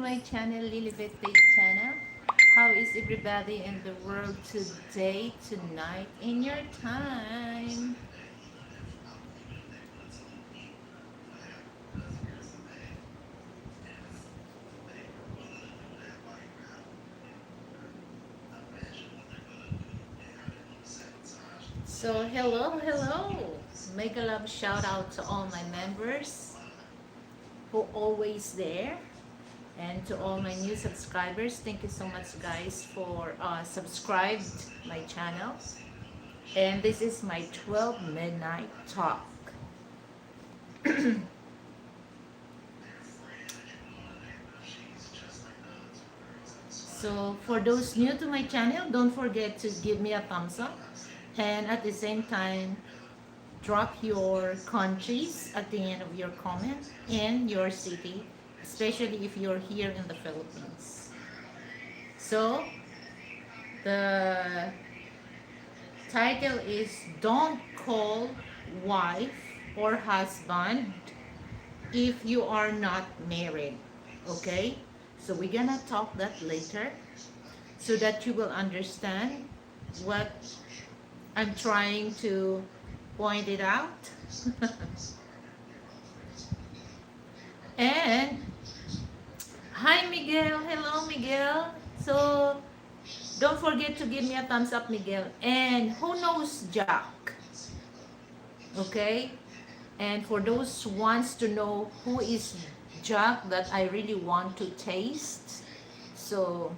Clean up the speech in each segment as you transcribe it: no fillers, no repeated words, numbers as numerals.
my channel, Liliveth Tate Channel. How is everybody in the world today, tonight, in your time? So, hello, hello. Make a love shout out to all my members who always there. And to all my new subscribers, thank you so much guys for subscribed my channel. And this is my 12 midnight talk. So for those new to my channel, don't forget to give me a thumbs up. And at the same time, drop your countries at the end of your comment and your city, especially if you're here in the Philippines. So the title is Don't Call Wife or Husband if you are not married. Okay? So we're gonna talk that later so that you will understand what I'm trying to point it out. And hi Miguel, hello Miguel. So don't forget to give me a thumbs up, Miguel. And who knows Jack? Okay? And for those who wants to know who is Jack that I really want to taste, so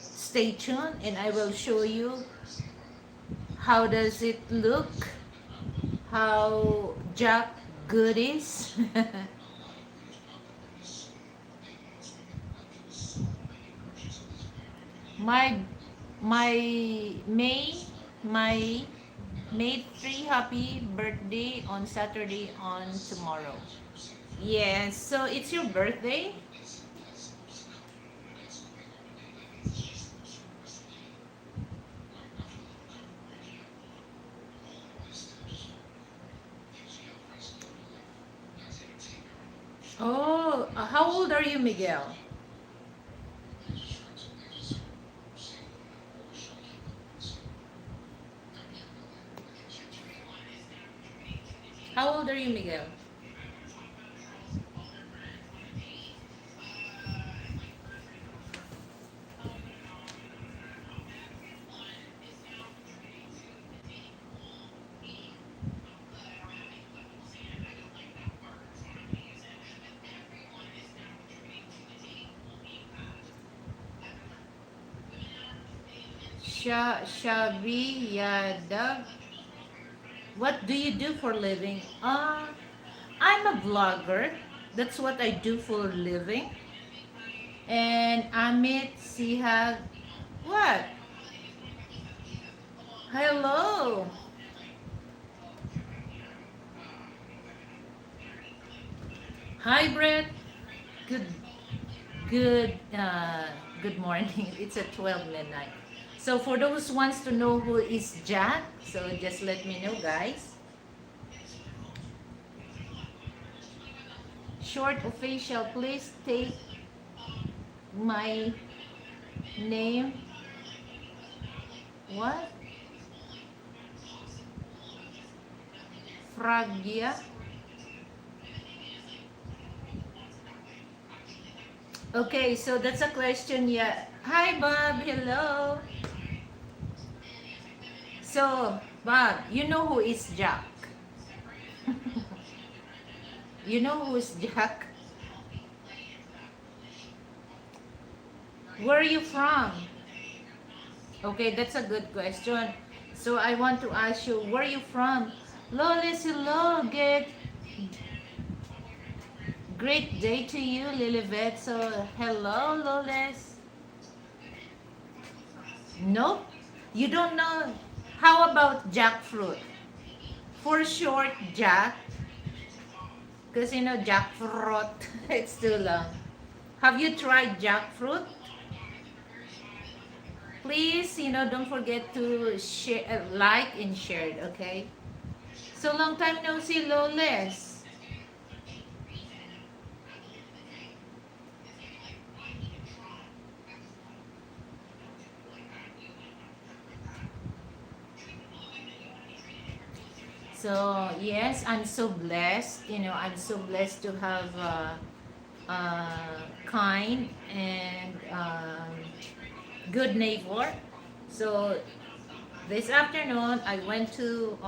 stay tuned and I will show you how does it look, how Jack good is. my my May 3 happy birthday on Saturday on tomorrow. Yes, so it's your birthday? Oh, how old are you, Miguel? How old are you, Miguel? Shabi Yadav. What do you do for living? I'm a vlogger. That's what I do for living. And Amit Sihag. What? Hello. Hi, Brett. Good, good morning. It's at 12 midnight. So for those who wants to know who is Jack, so just let me know, guys. Short official, please take my name. What? Fragia. Okay, so that's a question. Yeah. Hi, Bob. Hello. So, Bob, you know who is Jack? You know who is Jack? Where are you from? Okay, that's a good question. So I want to ask you, where are you from? Lolis, hello. Great day to you, Liliveth. So, hello, Lolis. Nope. You don't know. How about jackfruit? For short, Jack. Because you know, jackfruit, it's too long. Have you tried jackfruit? Please, don't forget to share, like and share it, okay? So long time no see, Lolis. So yes, I'm so blessed. I'm so blessed to have kind and good neighbor. So this afternoon, I went to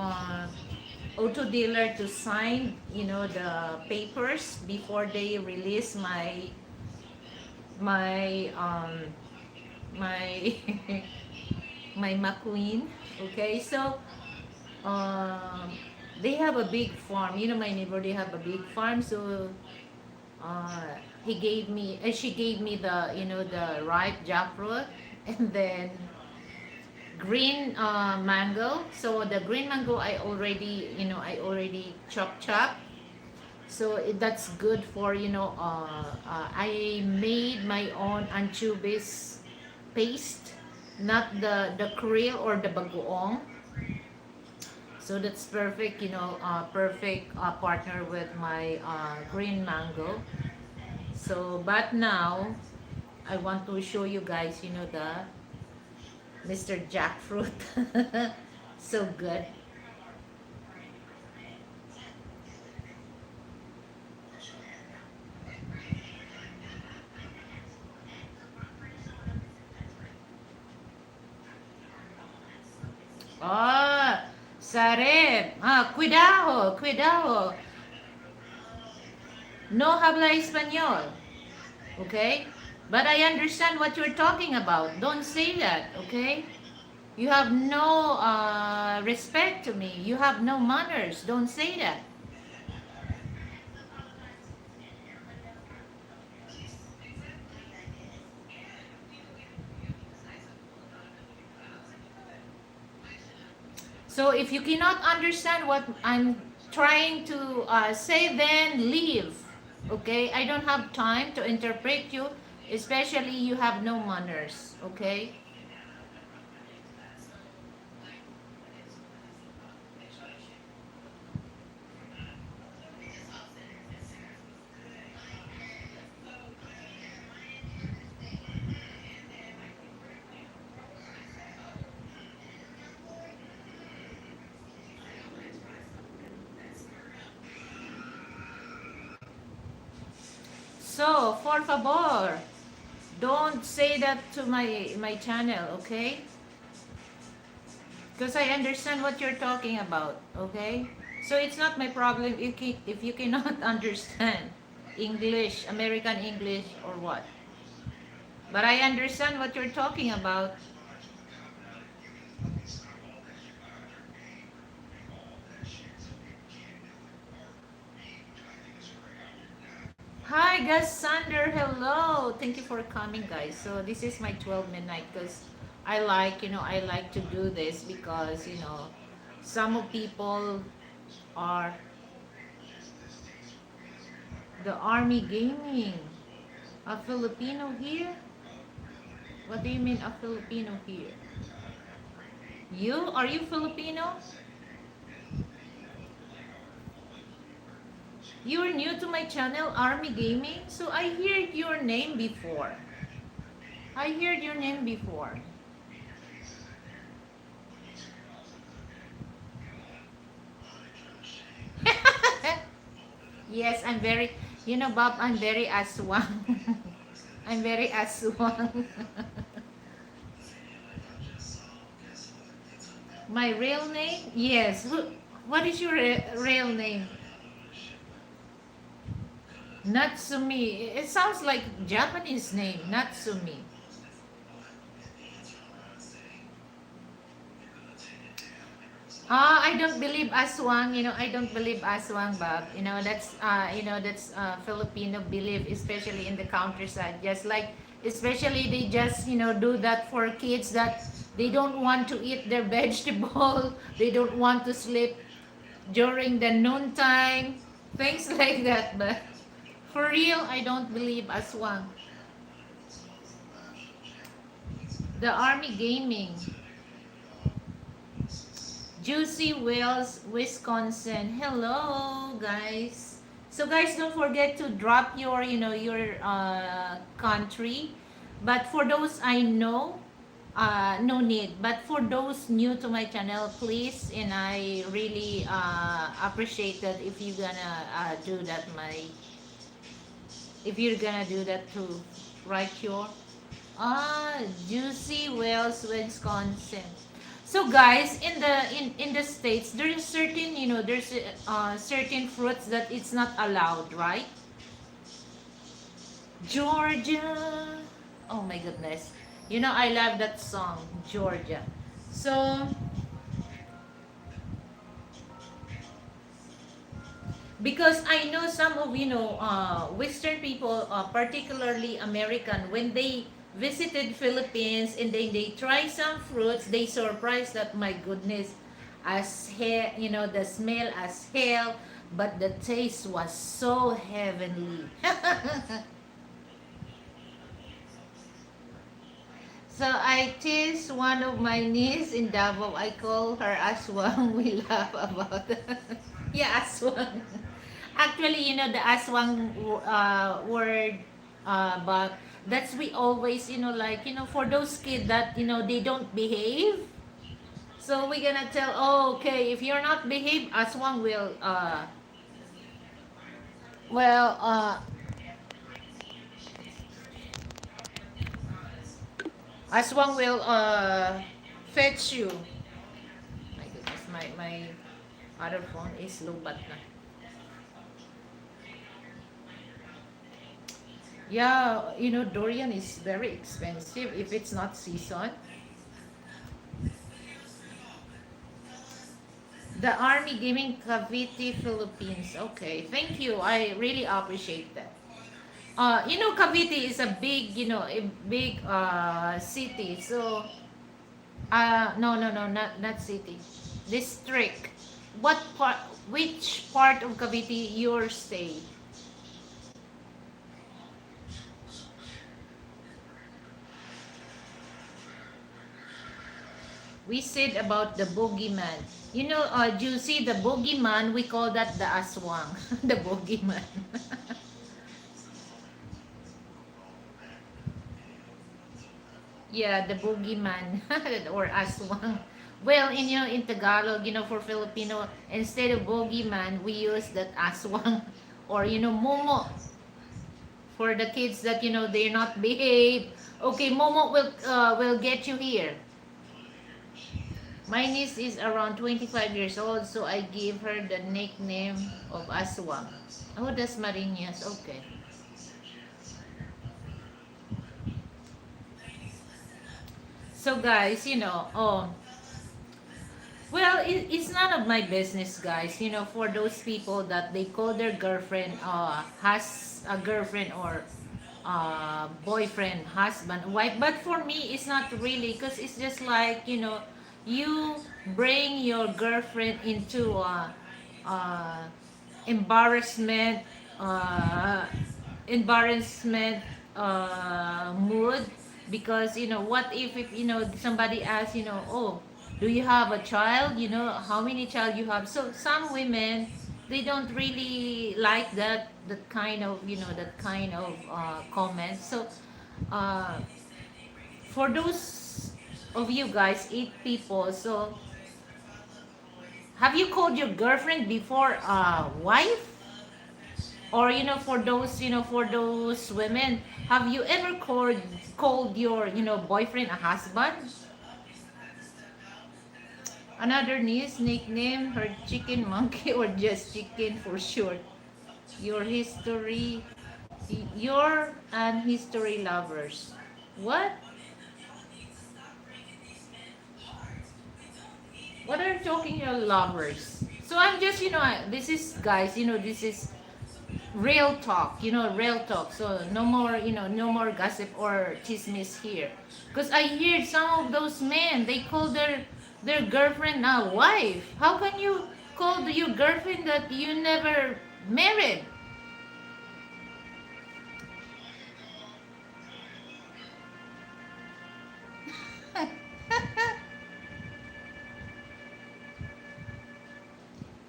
auto dealer to sign, the papers before they release my my my McQueen. Okay, so um, they have a big farm. My neighbor, they have a big farm. So uh, she gave me the ripe jackfruit, and then green mango. So the green mango, I already chop. So that's good for I made my own anchovies paste, not the krill or the bagoong. So that's perfect, perfect partner with my green mango. So, but now I want to show you guys, the Mr. Jackfruit. So good. Ah, sarep. Cuidado. No habla español. Okay? But I understand what you're talking about. Don't say that, okay? You have no respect to me. You have no manners. Don't say that. So if you cannot understand what I'm trying to say, then leave. Okay? I don't have time to interpret you, especially you have no manners. Okay? So, por favor, don't say that to my channel, okay? Because I understand what you're talking about, okay? So it's not my problem if you cannot understand English, American English, or what. But I understand what you're talking about. Hi, guys, Sander. Hello. Thank you for coming, guys. So this is my 12 midnight because I like to do this because, some of people are the Army Gaming. A Filipino here? What do you mean a Filipino here? Are you Filipino? You're new to my channel, Army Gaming? So I heard your name before. I heard your name before. Yes, Bob, I'm very aswang. I'm very aswang. My real name? Yes. What is your real name? Natsumi. It sounds like Japanese name, Natsumi. I don't believe aswang. I don't believe aswang, Bob. That's Filipino belief, especially in the countryside. Just like, especially they just do that for kids that they don't want to eat their vegetable. They don't want to sleep during the noontime, things like that. But for real, I don't believe aswang. The Army Gaming. Juicy Wells, Wisconsin. Hello, guys. So, guys, don't forget to drop your country. But for those I know, no need. But for those new to my channel, please, and I really appreciate that if you're gonna do that, if you're gonna do that too, right? Your Juicy Wells, Wisconsin. So guys, in the states, there is certain, there's certain fruits that it's not allowed, right? Georgia. Oh my goodness. I love that song, Georgia. So, because I know some of, Western people, particularly American, when they visited Philippines and they try some fruits, they surprised that, my goodness, as hell, the smell as hell, but the taste was so heavenly. So I tease one of my niece in Davao. I call her Aswang. We laugh about that. Yeah, Aswang. Actually, the Aswang word, but that's we always, like, for those kids that, they don't behave. So we're gonna tell, oh, okay, if you're not behave, Aswang will, well, Aswang will fetch you. My goodness, my other phone is low bat na. Yeah, durian is very expensive if it's not season. The Army giving Cavite, Philippines. Okay, thank you. I really appreciate that. Cavite is a big, a big city. So, no, no, no, not city. District. What part? Which part of Cavite your stay? We said about the boogeyman. Do you see the boogeyman? We call that the aswang, the boogeyman. Yeah, the boogeyman or aswang. Well, in Tagalog, for Filipino, instead of boogeyman, we use that aswang or momo for the kids that they're not behave. Okay, momo will get you here. My niece is around 25 years old, so I give her the nickname of Aswang. Oh, that's Marinas. Okay. So guys, well, it's none of my business, guys. For those people that they call their girlfriend has a girlfriend or boyfriend, husband, wife. But for me, it's not really because it's just like, you bring your girlfriend into uh, embarrassment, uh, embarrassment mood because what if somebody asks oh, do you have a child, how many child you have. So some women, they don't really like that kind of that kind of comment. So uh, for those of you guys, 8 people, so have you called your girlfriend before wife? Or for those women, have you ever called your boyfriend a husband? Another niece nickname her chicken monkey or just chicken for short. Your history, your and history lovers. What? What are you talking about lovers? So I'm just this is guys, this is real talk, real talk. So no more, no more gossip or chismes here. Because I hear some of those men, they call their girlfriend a wife. How can you call your girlfriend that you never married?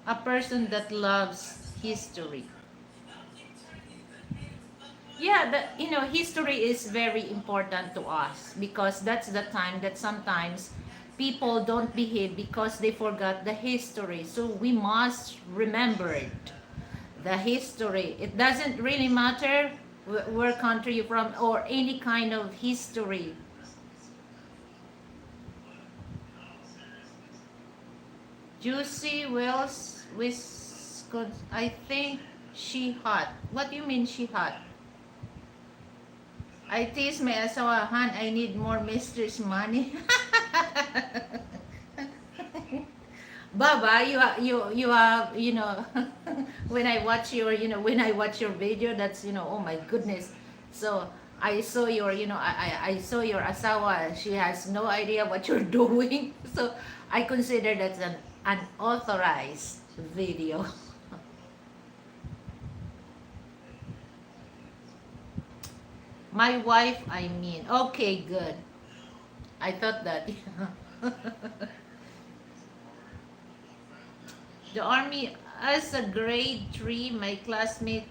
A person that loves history. Yeah, yeah, history is very important to us because that's the time that sometimes people don't behave because they forgot the history. So we must remember it, the history. It doesn't really matter where country you're from or any kind of history. Juicy Wells, Wisconsin. I think she hot. What do you mean she hot? I tease my asawa, Han, I need more mistress money. Baba, you have, when I watch your, when I watch your video, that's, oh my goodness. So I saw your, I saw your asawa. She has no idea what you're doing. So I consider that's an unauthorized video. My wife, I mean. Okay, good. I thought that. The army, as a grade 3, my classmate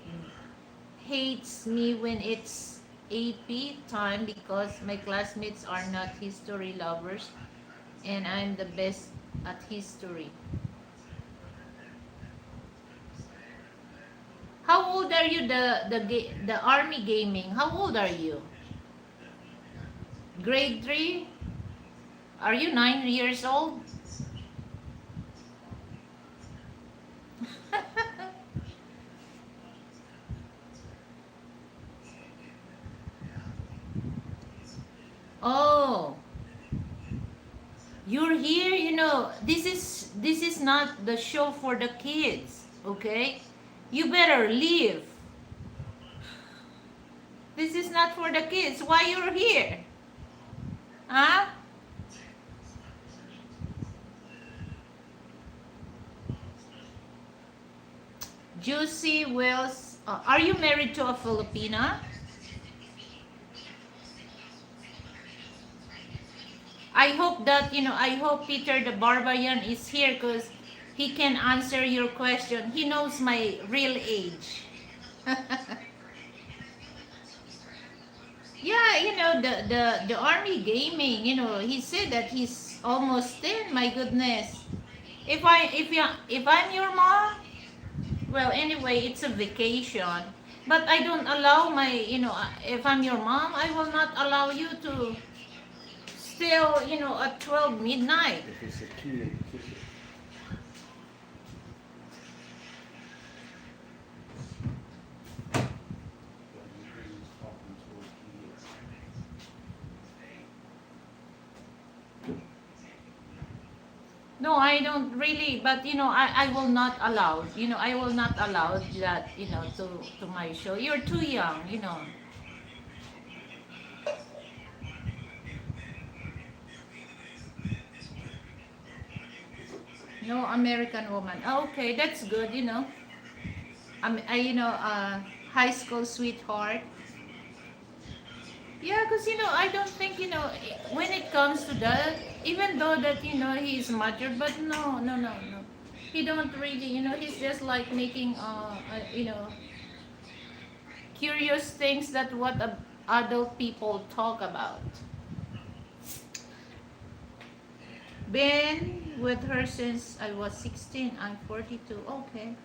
hates me when it's AP time because my classmates are not history lovers and I'm the best at history. How old are you, the army gaming? How old are you? Grade 3? Are you 9 years old? Oh, you're here, this is not the show for the kids, okay? You better leave. This is not for the kids. Why you're here? Huh? Juicy Wells, are you married to a Filipina? I hope that, I hope Peter the Barbarian is here because he can answer your question. He knows my real age. Yeah, the army gaming, he said that he's almost 10. My goodness. If I'm your mom, well, anyway, it's a vacation. But I don't allow my, if I'm your mom, I will not allow you to still, at 12 midnight. If it's a kid, kick it. No, I don't really, but I will not allow, I will not allow that, to my show. You're too young. No American woman. Okay, that's good. High school sweetheart. Yeah, because I don't think when it comes to that, even though that he's mature, but no, no, no, no, he don't really, he's just like making curious things that what adult people talk about. Been with her since I was 16. I'm 42. Okay.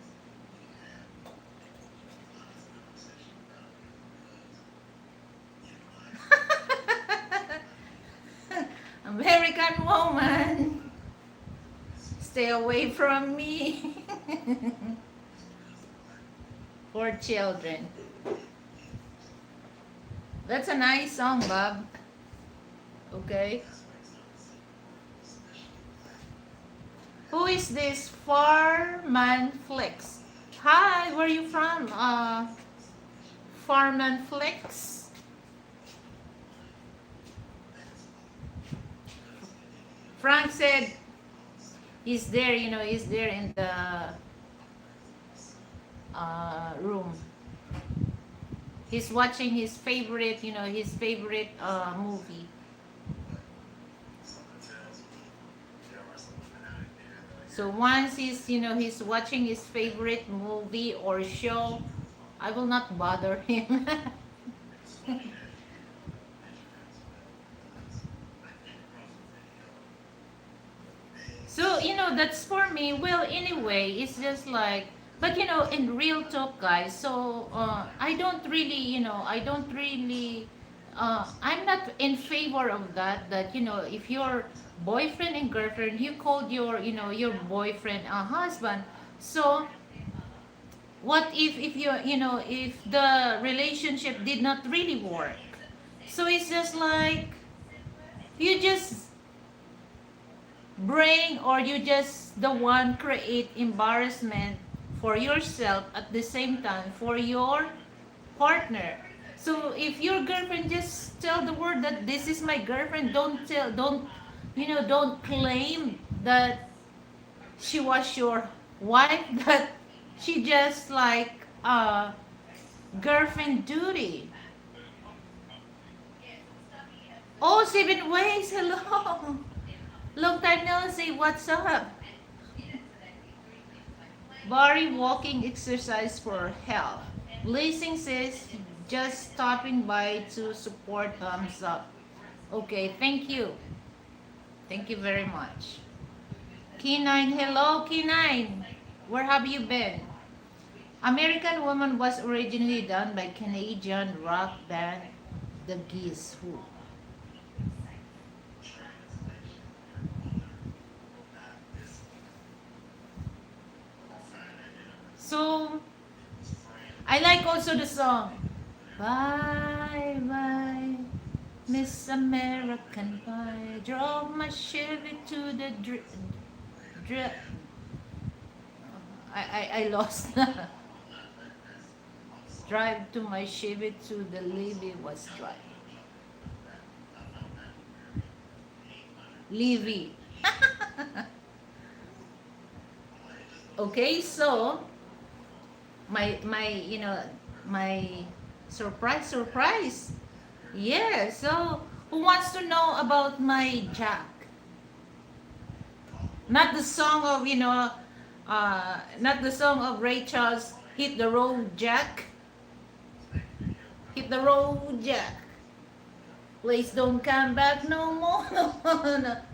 American woman, stay away from me. For children. That's a nice song, Bob. Okay. Who is this Farman Flex? Hi, where are you from? Farman Flex. Frank said he's there, he's there in the room. He's watching his favorite, movie. So once he's watching his favorite movie or show, I will not bother him. So, that's for me. Well, anyway, it's just like, but in real talk, guys, so I don't really, I'm not in favor of that, if your boyfriend and girlfriend, you called your boyfriend a husband. So, what if if the relationship did not really work? So it's just like, you just bring, or you just the one create embarrassment for yourself, at the same time for your partner. So if your girlfriend, just tell the world that this is my girlfriend. Don't claim that she was your wife, that she just like girlfriend duty. Oh, 7 ways, hello. Long time no see, what's up? Bari walking exercise for health. Blessing says just stopping by to support, thumbs up. Okay, thank you. Thank you very much. K9, hello K9. Where have you been? American Woman was originally done by Canadian rock band The Geese Who. So I like also the song. Bye bye, Miss American Pie. Drove my Chevy to the dri- I lost. Drive to my Chevy to the Levy was dry. Levy. Okay, so my surprise. Yeah, so who wants to know about my Jack? Not the song of, not the song of Ray Charles, Hit the Road Jack. Hit the road Jack. Please don't come back no more. No.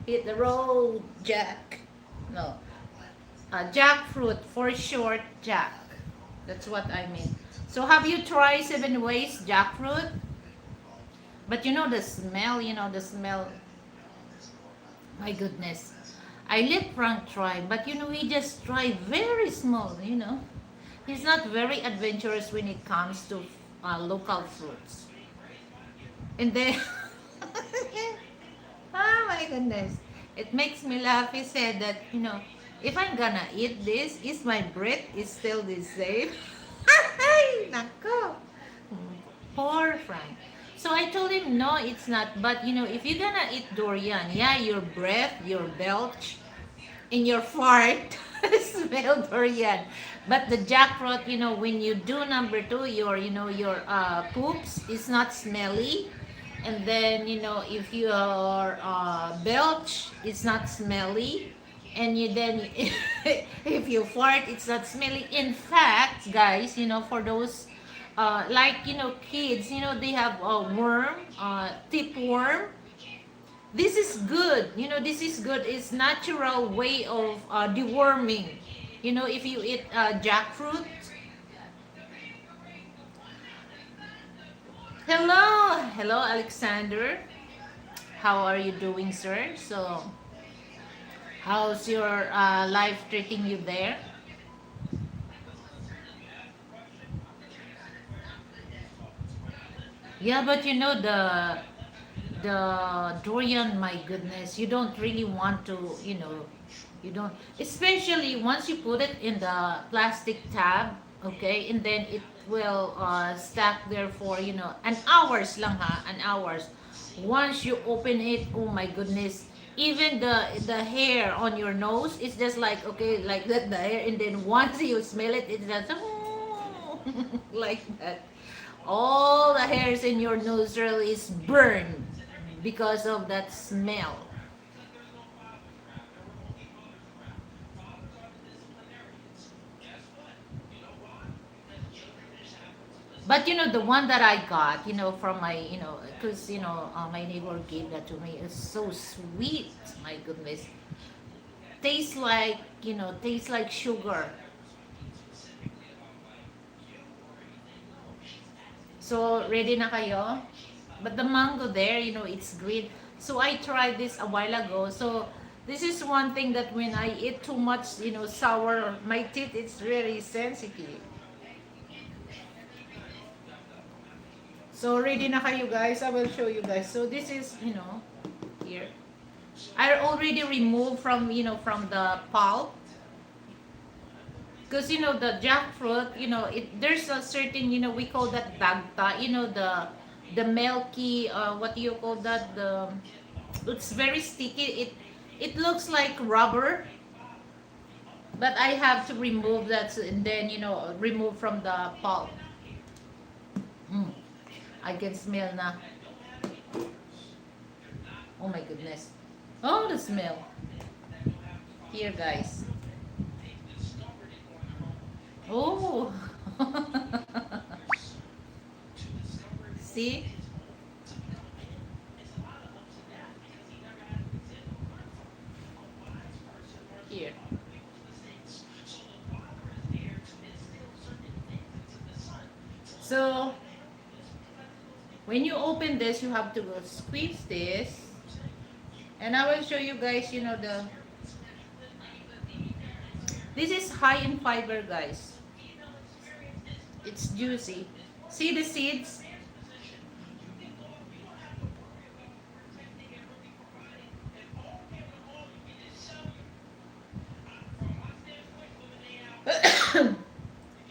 Hit the road Jack. No. Jackfruit, for short, Jack. That's what I mean. So have you tried 7 ways jackfruit? But the smell, my goodness. I let Frank try, but he just tried very small. He's not very adventurous when it comes to local fruits. And then, oh my goodness, it makes me laugh. He said that, if I'm gonna eat this, is my breath is still the same? Ay, nako. Poor Frank. So I told him, no, it's not. But, if you're gonna eat durian, yeah, your breath, your belch, and your fart smell durian. But the jackfruit, when you do number two, your poops is not smelly. And then, if your belch, it's not smelly. And if you fart, it's not smelly. In fact, guys, for those, like, kids, they have a worm, tip worm. This is good. This is good. It's natural way of deworming. If you eat jackfruit. Hello, hello, Alexander. How are you doing, sir? So, how's your life treating you there? Yeah, but the durian, my goodness, you don't really want to, you don't, especially once you put it in the plastic tab, okay, and then it will stack there for, an hours lang ha, an hours. Once you open it, oh my goodness, even the hair on your nose, it's just like, okay, like that, the hair, and then once you smell it, it's just like that. All the hairs in your nostril is burned because of that smell. But the one that I got, from my, because my neighbor gave that to me. It's so sweet. My goodness, tastes like sugar. So ready na kayo? But the mango there, it's green. So I tried this a while ago. So this is one thing that when I eat too much, sour, my teeth it's really sensitive. So ready na kayo guys? I will show you guys. So this is, here. I already removed from the pulp. Because the jackfruit, there's a certain, we call that dagta, the milky, what do you call that? It's very sticky. It looks like rubber, but I have to remove that and then remove from the pulp. Mm, I can smell na. Oh my goodness. Oh, the smell. Here, guys. Oh. See? Here. So, when you open this, you have to go squeeze this. And I will show you guys, this is high in fiber, guys. It's juicy. See the seeds?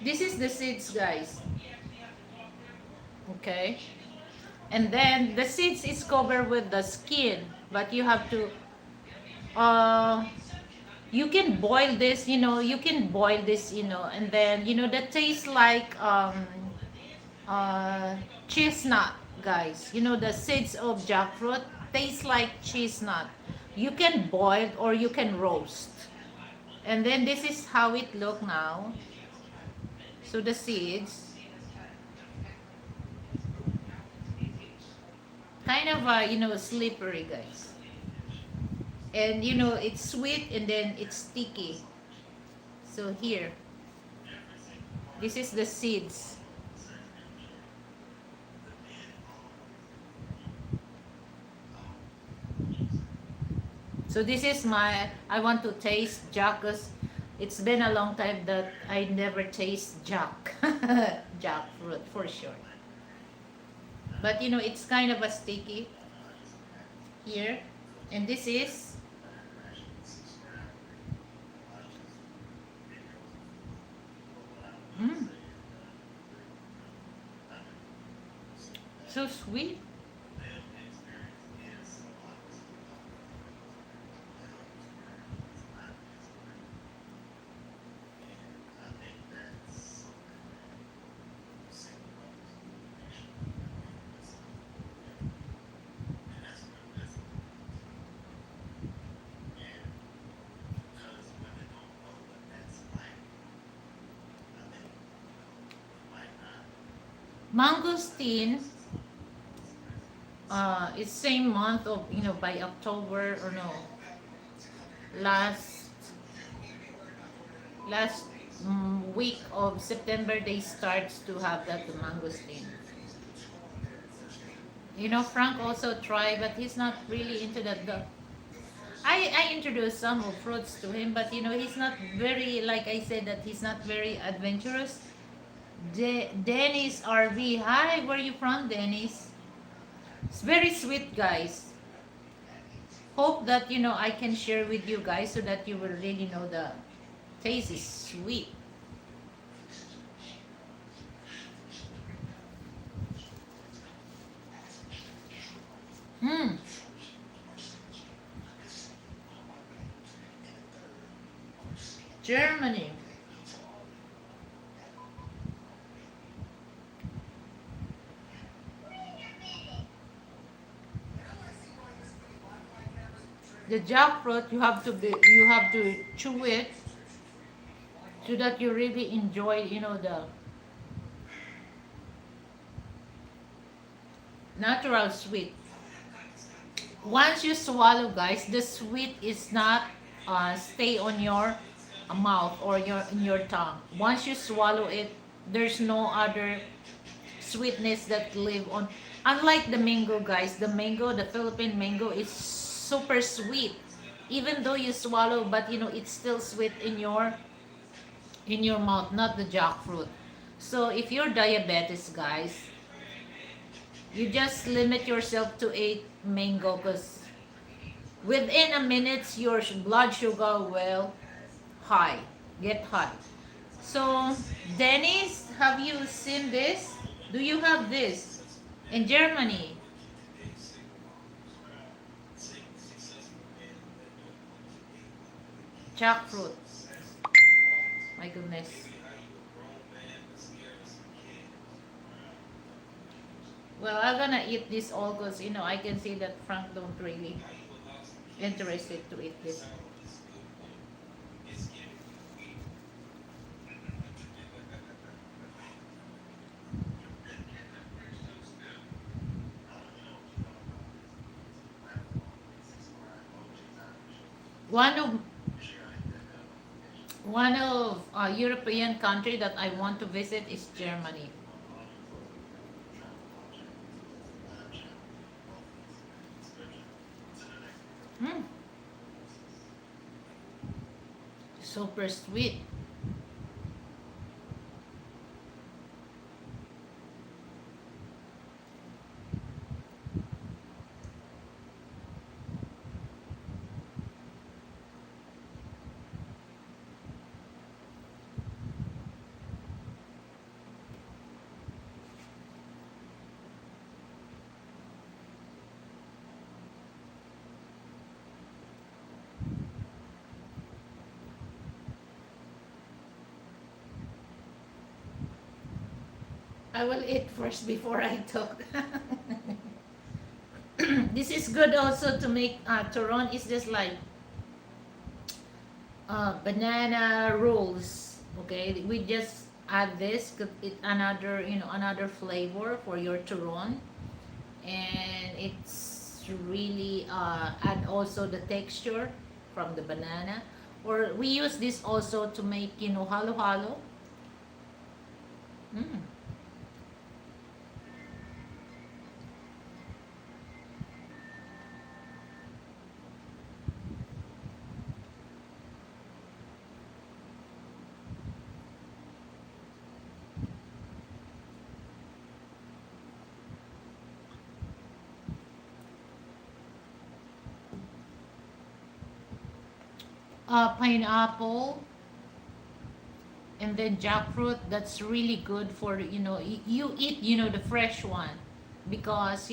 This is the seeds, guys. Okay. And then the seeds is covered with the skin, but you have to uh you can boil this, and then that tastes like chestnut, guys. The seeds of jackfruit taste like chestnut. You can boil or you can roast. And then this is how it look now. So the seeds kind of slippery, guys. And it's sweet and then it's sticky. So here, this is the seeds. So this is I want to taste jack, 'cause it's been a long time that I never taste jack. Jackfruit for sure. But it's kind of a sticky here. And this is mm, so sweet. Mangosteen is same month of by October, or no, last last week of September they starts to have that the mangosteen. Frank also tried, but he's not really into that. I introduced some of fruits to him, but he's not very, like I said, that he's not very adventurous. Dennis RV, hi, where you from, Dennis? It's very sweet, guys. Hope that I can share with you guys so that you will really know the taste is sweet. Hmm. Germany. The jackfruit, you have to chew it so that you really enjoy, the Natural sweet. Once you swallow, guys, the sweet is not stay on your mouth or your in your tongue. Once you swallow it, there's no other sweetness that live on. Unlike the mango, guys, the mango, the Philippine mango is super sweet. Even though you swallow, but it's still sweet in your mouth, not the jackfruit. So if you're diabetes, guys, you just limit yourself to 8 mango, because within a minute your blood sugar will high, get high. So, Dennis, have you seen this? Do you have this in Germany? Jackfruit. My goodness. Well, I'm gonna eat this all because I can see that Frank don't really interested to eat this. One of European country that I want to visit is Germany. Mm, super sweet. I will eat first before I talk. This is good also to make turon. It's just like banana rolls. Okay, we just add this 'cause it another another flavor for your turon, and it's really add also the texture from the banana. Or we use this also to make halo halo. Mm. Pineapple, and then jackfruit. That's really good for you eat the fresh one, because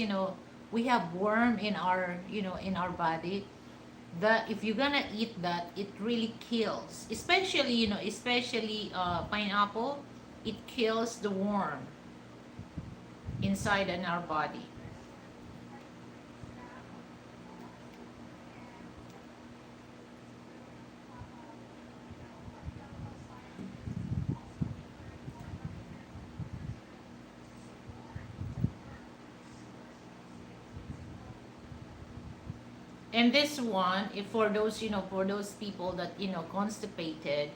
we have worm in our in our body, that if you're gonna eat that, it really kills, especially pineapple. It kills the worm inside in our body. And this one, if for those for those people that constipated,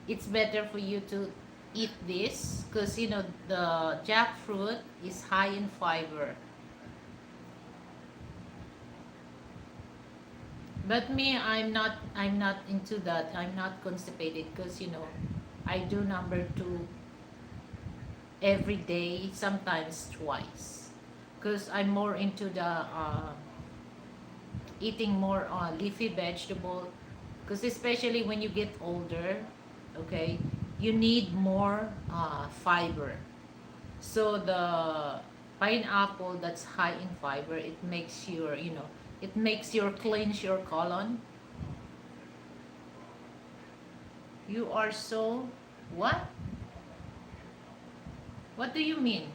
it's better for you to eat this, because the jackfruit is high in fiber. But me, I'm not into that. I'm not constipated, because I do number 2 every day, sometimes twice, because I'm more into the eating more leafy vegetable, because especially when you get older, okay, you need more fiber. So the pineapple that's high in fiber, it makes your it makes your cleanse your colon. You are so what? What do you mean?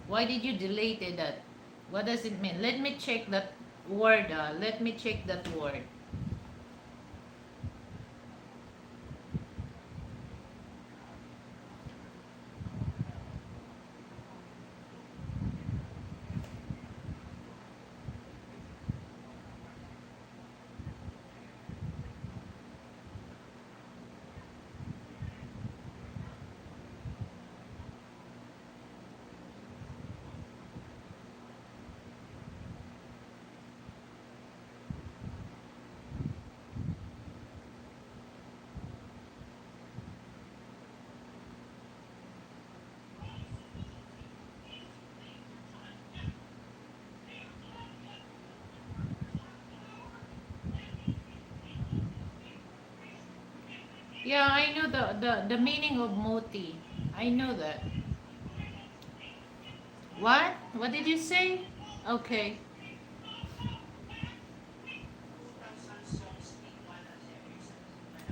Why did you delete it that? What does it mean? Let me check that word. Let me check that word. Yeah, I know the meaning of moti. I know that. What? What did you say? Okay.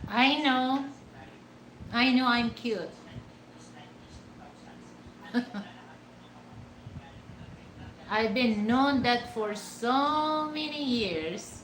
I know. I know I'm cute. I've been known that for so many years.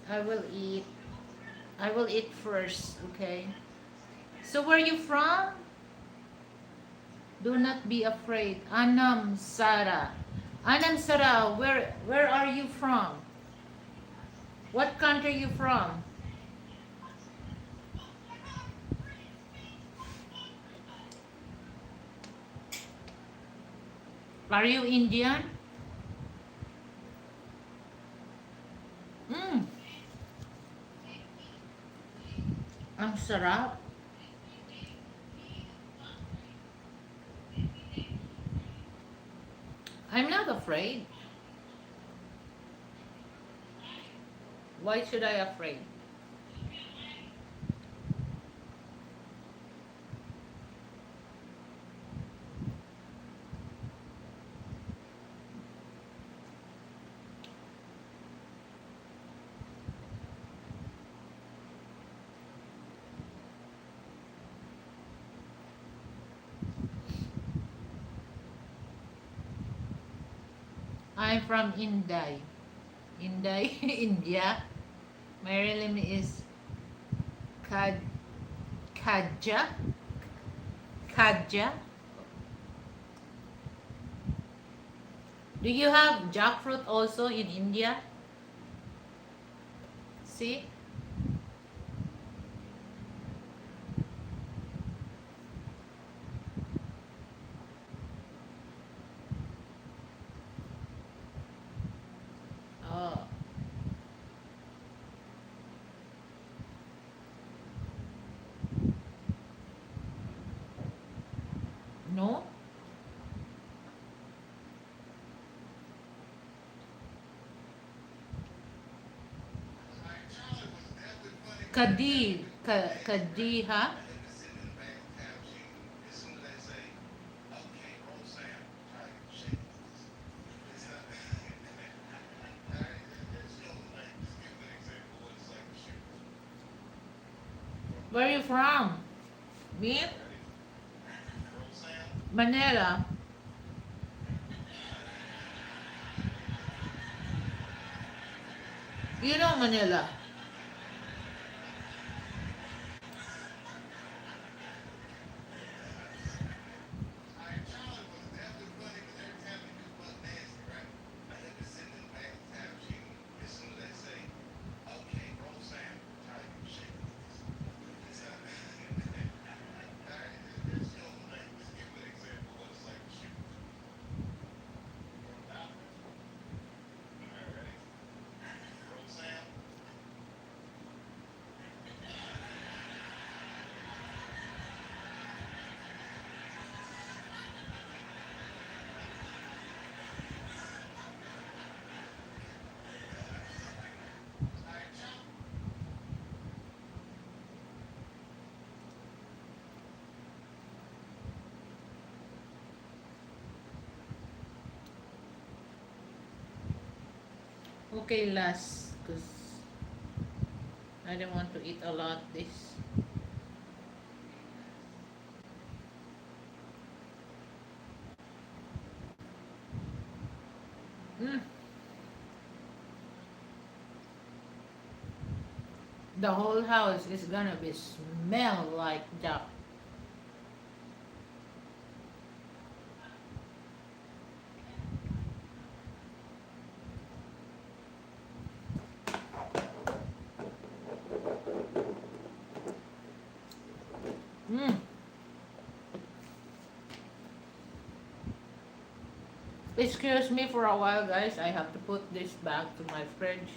I will eat. I will eat first, okay? So where are you from? Do not be afraid. Anam Sara. Anam Sara, where are you from? What country are you from? Are you Indian? Mm, ang sarap. I'm not afraid. Why should I afraid? I'm from India. India, India. My real name is Kad Kadja. Kadja. Do you have jackfruit also in India? See? Oh, no? Kadi. Kadi, ha? Where are you from? Me? Manila. You know Manila. Okay, last. Because I don't want to eat a lot this. Mm. The whole house is gonna be smell like that. Mm. Excuse me for a while, guys. I have to put this back to my fridge.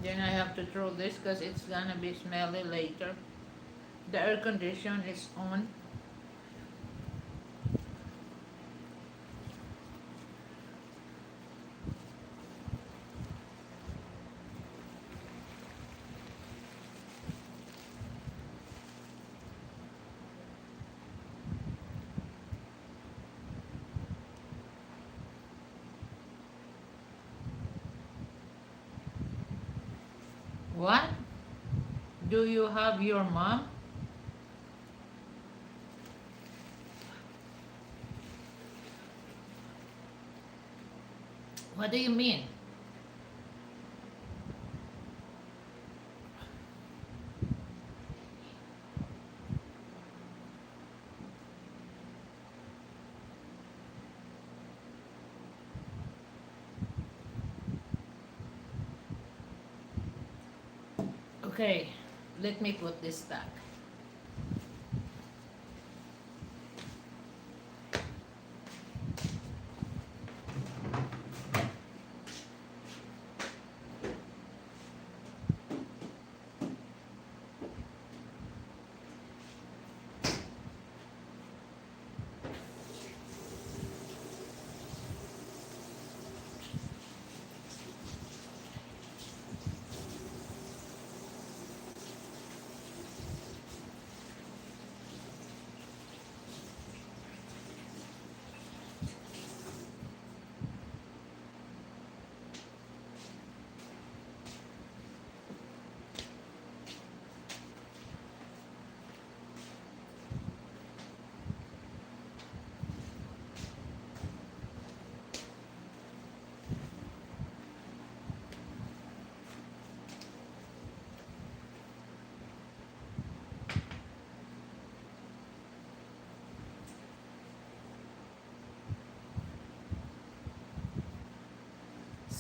Then I have to throw this because it's gonna be smelly later. The air condition is on. What? Do you have your mom? What do you mean? Okay, let me put this back.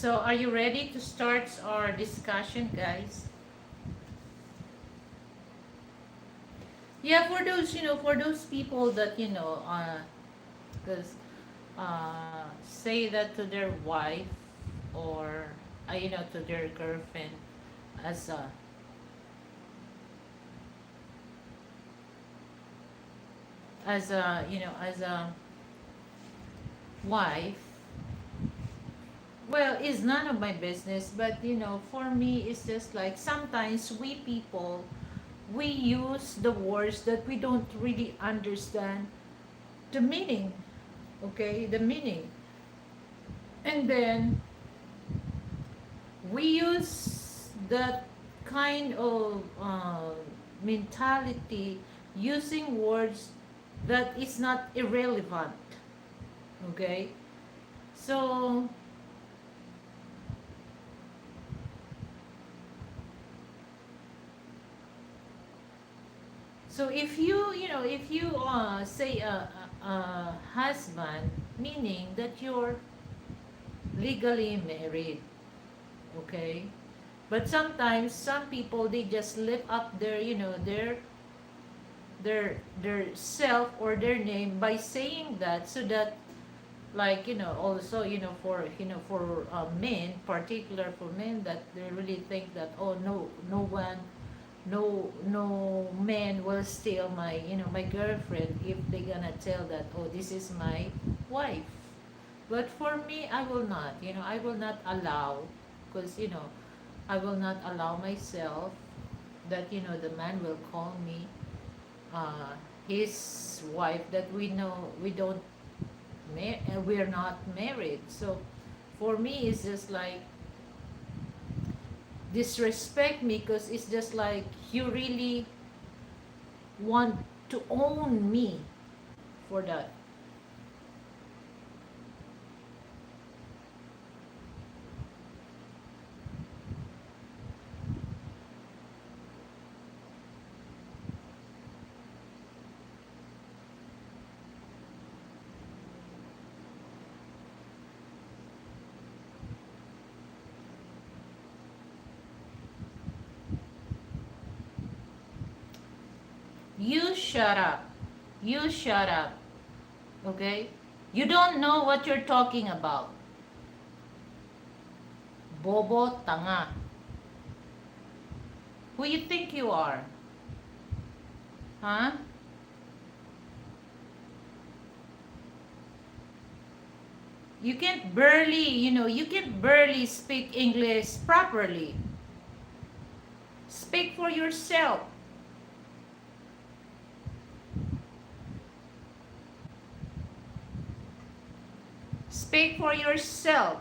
So, are you ready to start our discussion, guys? Yeah, for those, for those people that, because say that to their wife or, to their girlfriend as a wife. Well, it's none of my business, but for me, it's just like sometimes we people, we use the words that we don't really understand the meaning, okay? The meaning. And then we use that kind of mentality using words that is not irrelevant, okay? So, So if if you say a husband, meaning that you're legally married, okay? But sometimes some people they just lift up their their self or their name by saying that so that like also for men, particular for men, that they really think that, oh, no one, no man will steal my my girlfriend if they gonna tell that, oh, this is my wife. But for me, I will not, I will not allow, because I will not allow myself that the man will call me his wife, that we know we don't we're not married. So for me it's just like disrespect me, because it's just like you really want to own me for that. You shut up. You shut up. Okay? You don't know what you're talking about. Bobo, tanga. Who you think you are? Huh? You can't barely, you can't barely speak English properly. Speak for yourself. Speak for yourself.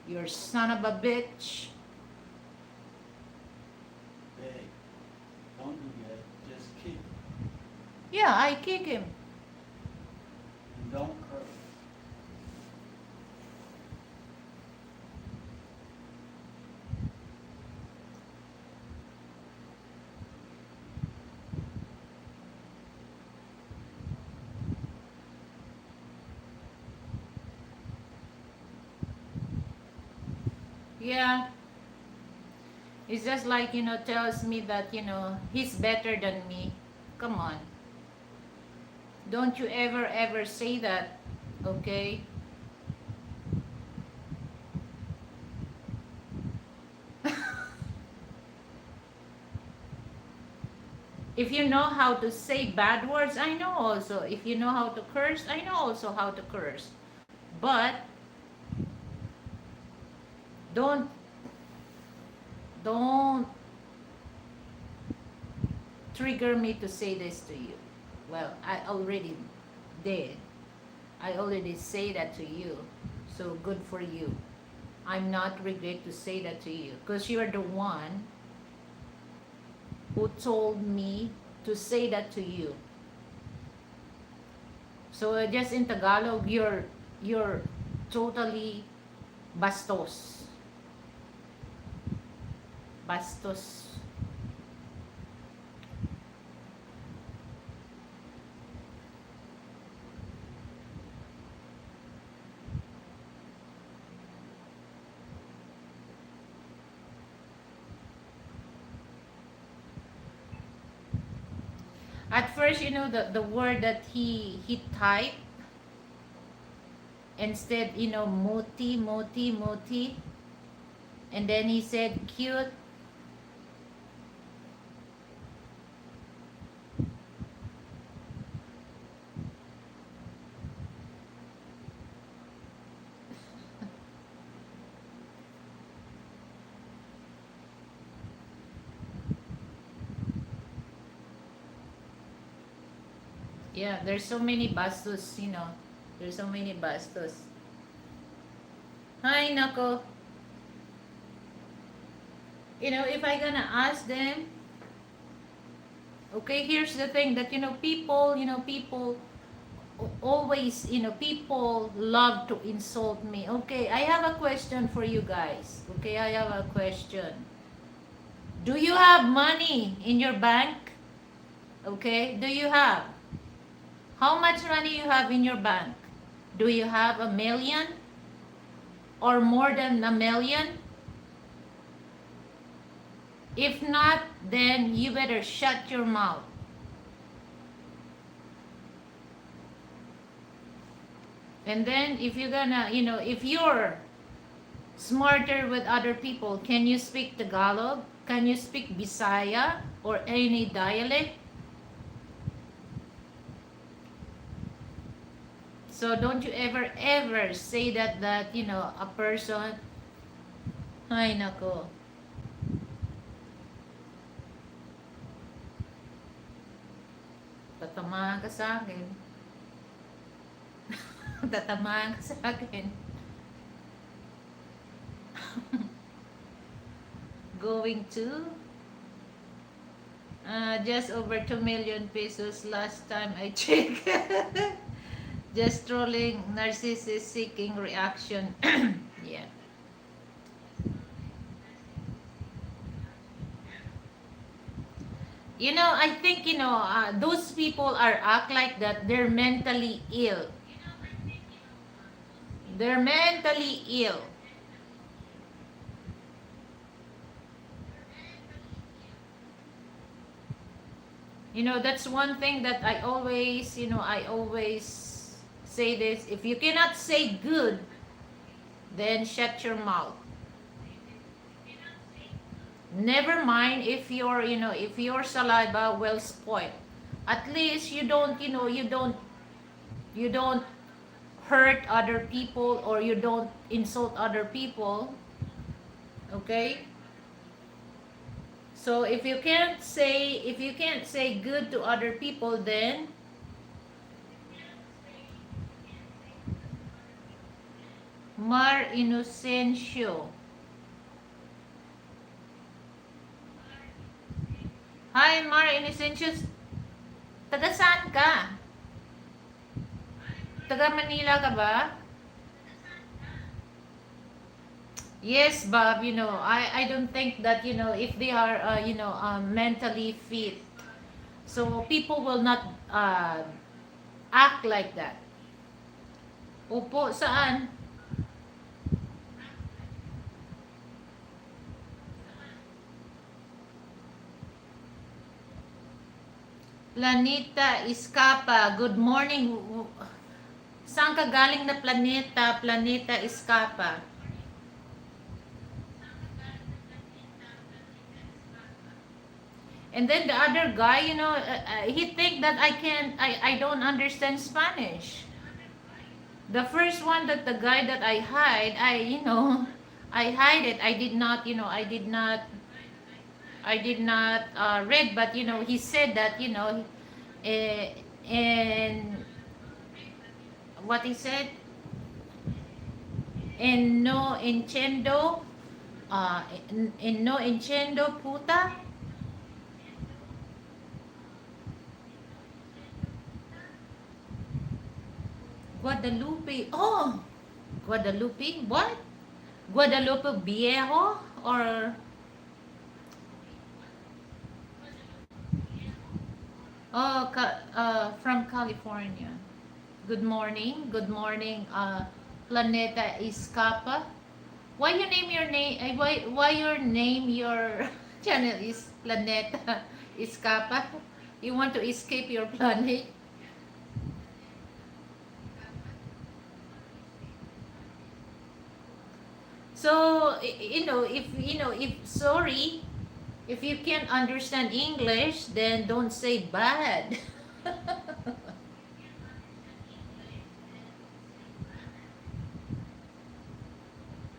You son of a bitch. Hey, don't do that. Just kick Yeah, I kick him. and don't curse. Yeah. It's just like, tells me that, he's better than me. Come on. Don't you ever say that, okay? If you know how to say bad words, I know also. If you know how to curse, I know also how to curse. But don't don't trigger me to say this to you. Well, I already did. I already say that to you. So good for you. I'm not regret to say that to you because you're the one who told me to say that to you. So just in Tagalog, you're totally bastos. Bastos. At first, the word that he typed instead, moti, moti, moti, and then he said cute. Yeah, there's so many bastos, There's so many bastos. Hi, nako. If I gonna ask them, okay, here's the thing that, people always, people love to insult me. Okay, I have a question for you guys. Okay, I have a question. Do you have money in your bank? Okay, do you have? How much money you have in your bank? Do you have 1 million or more than 1 million? If not, then you better shut your mouth. And then if you're gonna, if you're smarter with other people, can you speak Tagalog? Can you speak Bisaya or any dialect? So don't you ever say that a person, ay nako, tatamaan ka sa akin. Tatamaan ka sa akin. Going to just over 2 million pesos last time I checked. Just trolling, narcissist seeking reaction. Yeah. I think, those people are act like that. They're mentally ill. They're mentally ill. That's one thing that I always say this. If you cannot say good, then shut your mouth. Never mind if your saliva will spoil. At least you don't hurt other people, or you don't insult other people. Okay? So if you can't say good to other people, then Mar Inocencio. Hi, Mar Inocencio. Taga saan ka? Taga Manila ka ba? Yes, Bob, I don't think that, if they are, mentally fit. So people will not act like that. Opo, saan? Planeta Escapa. Good morning. Saan ka galing na planeta? Planeta Escapa. And then the other guy, he think that I don't understand Spanish. The first one, that the guy that I hide, I hide it. I did not read, but he said that, and what he said, and no entiendo, en no entiendo puta. Guadalupe. Oh, Guadalupe. What? Guadalupe Viejo, or from California. Good morning. Good morning. Planeta Escapa. Why your channel is Planeta Escapa? You want to escape your planet? So, if sorry, if you can't understand English, then don't say bad.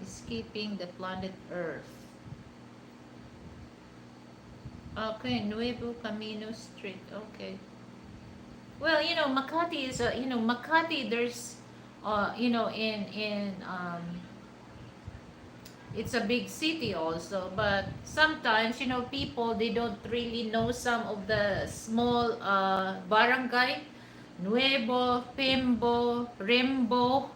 Escaping the planet Earth. Okay, Nuevo Camino Street. Okay. Well, Makati is Makati. There's, it's a big city also, but sometimes, people, they don't really know some of the small barangay. Nuevo, Pimbo, Rimbo.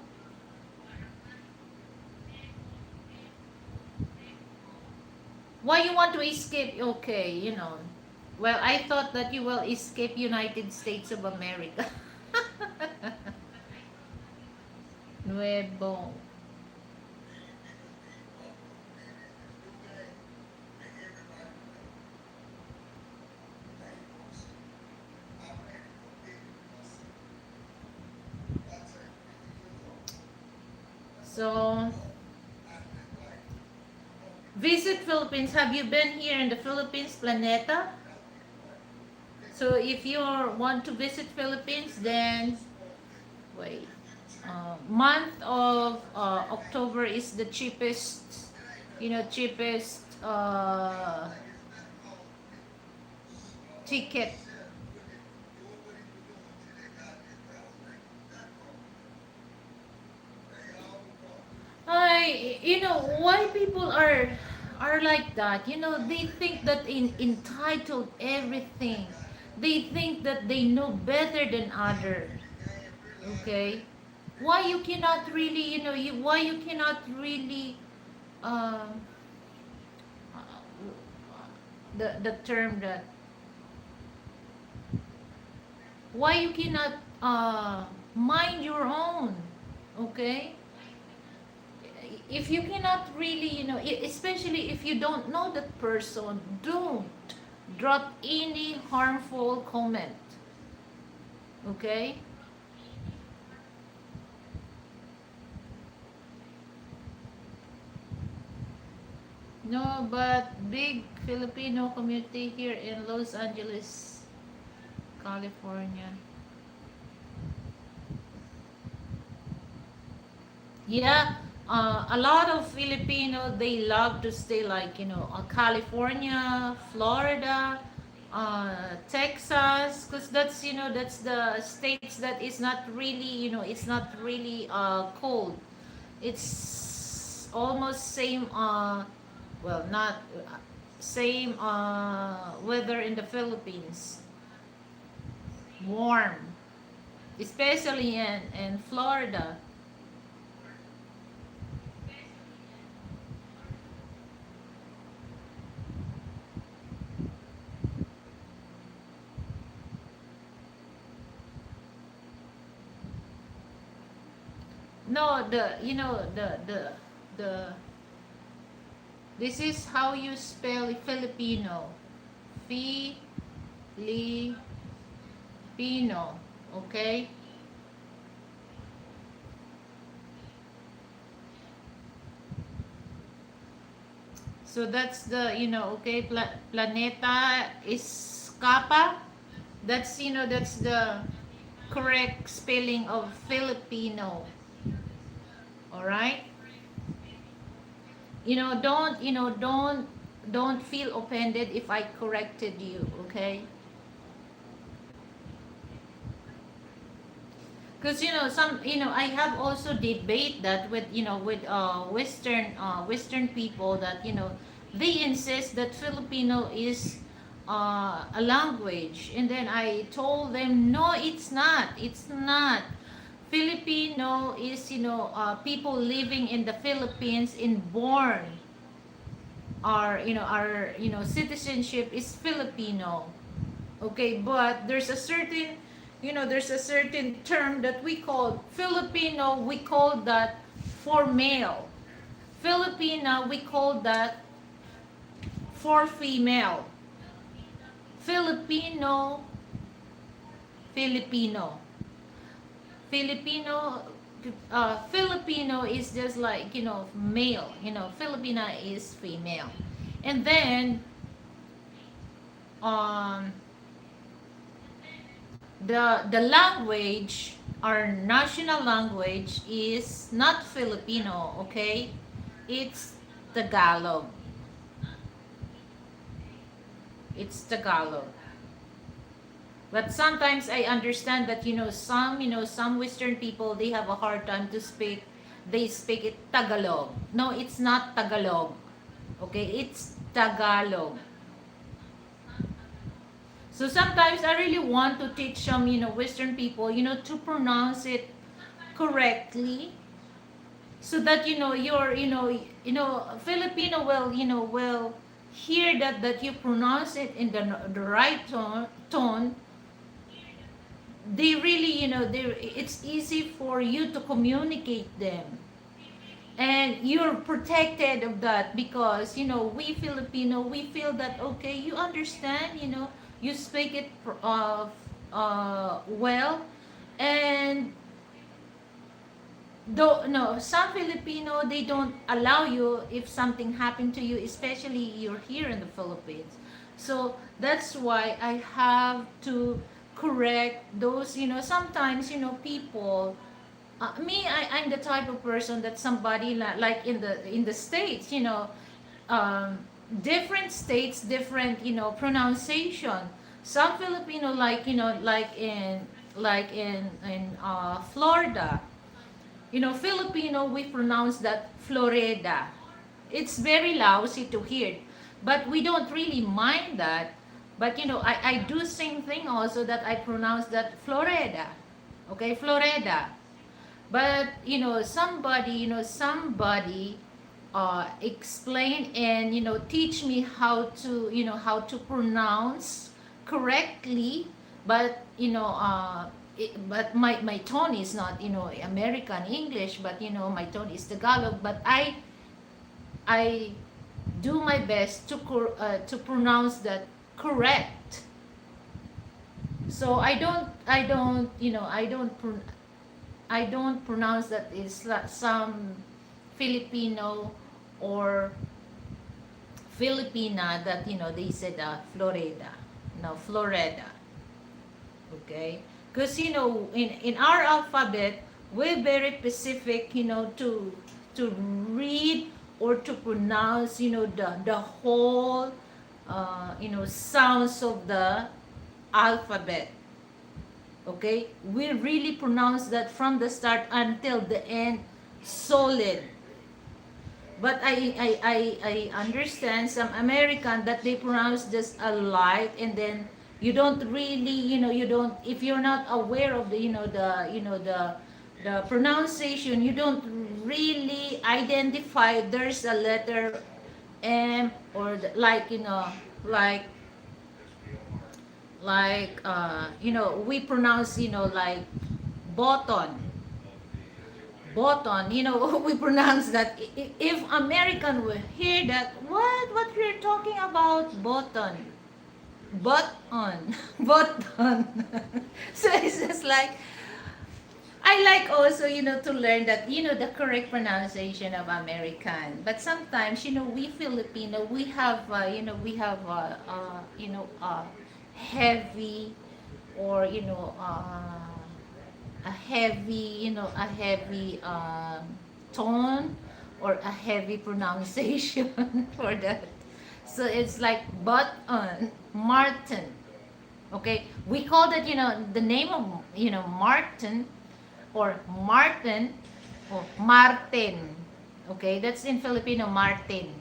Why you want to escape? Okay, well, I thought that you will escape United States of America. Nuevo. So, visit Philippines. Have you been here in the Philippines, Planeta? So if you want to visit Philippines, then wait. Month of October is the cheapest ticket. Why people are like that. They think that entitled everything. They think that they know better than others. Okay? Why you cannot really, why you cannot really, um, the term that, why you cannot mind your own, okay? If you cannot really, especially if you don't know that person, don't. drop any harmful comment. Okay? No, but big Filipino community here in Los Angeles, California. Yeah, a lot of Filipino, they love to stay like, California, Florida, Texas, because that's, that's the states that is not really, it's not really cold. It's almost same, well, not same weather in the Philippines, warm, especially in Florida. No, the this is how you spell Filipino. Filipino, okay? So that's the, okay, planeta is kappa. That's, that's the correct spelling of Filipino. All right? Don't feel offended if I corrected you, okay? Because some, I have also debate that with, with Western people, that they insist that Filipino is a language, and then I told them, no, it's not. Filipino is, people living in the Philippines in born. Our citizenship is Filipino. Okay, but there's a certain term that we call Filipino, we call that for male. Filipina, we call that for female. Filipino, Filipino. Filipino, Filipino is just like, male. Filipina is female. And then, um, the language, our national language is not Filipino, okay? It's Tagalog. It's Tagalog. But sometimes I understand that, some Western people, they have a hard time to speak. They speak it Tagalog. No, it's not Tagalog. Okay, it's Tagalog. So sometimes I really want to teach some, Western people, to pronounce it correctly, so that, Filipino will hear that you pronounce it in the right tone. They really, it's easy for you to communicate them, and you're protected of that, because we Filipino, we feel that, okay, you understand, you speak it well. And though, no, some Filipino, they don't allow you if something happened to you, especially you're here in the Philippines. So that's why I have to correct those, sometimes, people, I'm the type of person that somebody like in the states, different states, different, pronunciation. Some Filipino, like, like in Florida, Filipino, we pronounce that Florida. It's very lousy to hear, but we don't really mind that. But I do same thing also, that I pronounce that Florida. Okay, Florida. But somebody explain and teach me how to pronounce correctly. But but my tone is not American English, but my tone is Tagalog. But I do my best to pronounce that correct. So I don't pronounce that it's some Filipino or Filipina that they said Florida. No, Florida. Okay? Because in our alphabet, we're very specific, to read or to pronounce, the whole sounds of the alphabet. Okay? We really pronounce that from the start until the end solid. But I understand some American that they pronounce just a light, and then you don't really, you don't, if you're not aware of the pronunciation, you don't really identify there's a letter M, or like, we pronounce, like button. Button, we pronounce that. If American will hear that, what we're talking about, button, button, button. So it's just like, I like also, to learn that, the correct pronunciation of American. But sometimes, we Filipino, we have, heavy, or, a heavy tone, or a heavy pronunciation for that. So it's like button, Martin. Okay, we call that, the name of, Martin, or Martin, or Martin. Okay, that's in Filipino, Martin.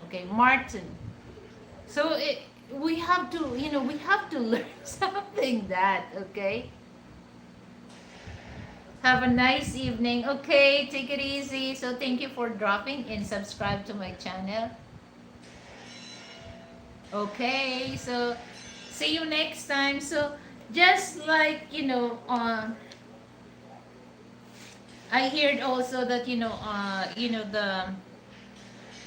Okay, Martin. So we have to, we have to learn something that, okay? Have a nice evening. Okay, take it easy. So thank you for dropping and subscribe to my channel. Okay, so see you next time. So just like, I heard also that, the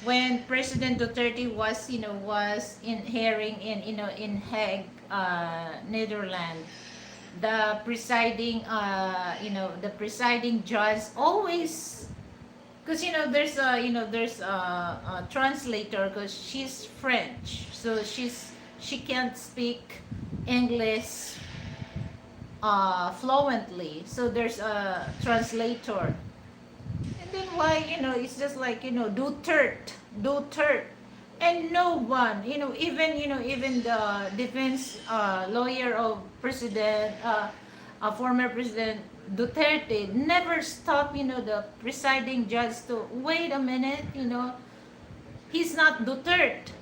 when President Duterte was, was in hearing in, in Hague, Netherlands, the presiding, the presiding judge always, because, there's a translator, because she's French, so she can't speak English fluently, so there's a translator. And then why, it's just like, Duterte, and no one, even, even the defense lawyer of President, former President Duterte, never stopped, the presiding judge to wait a minute, he's not Duterte,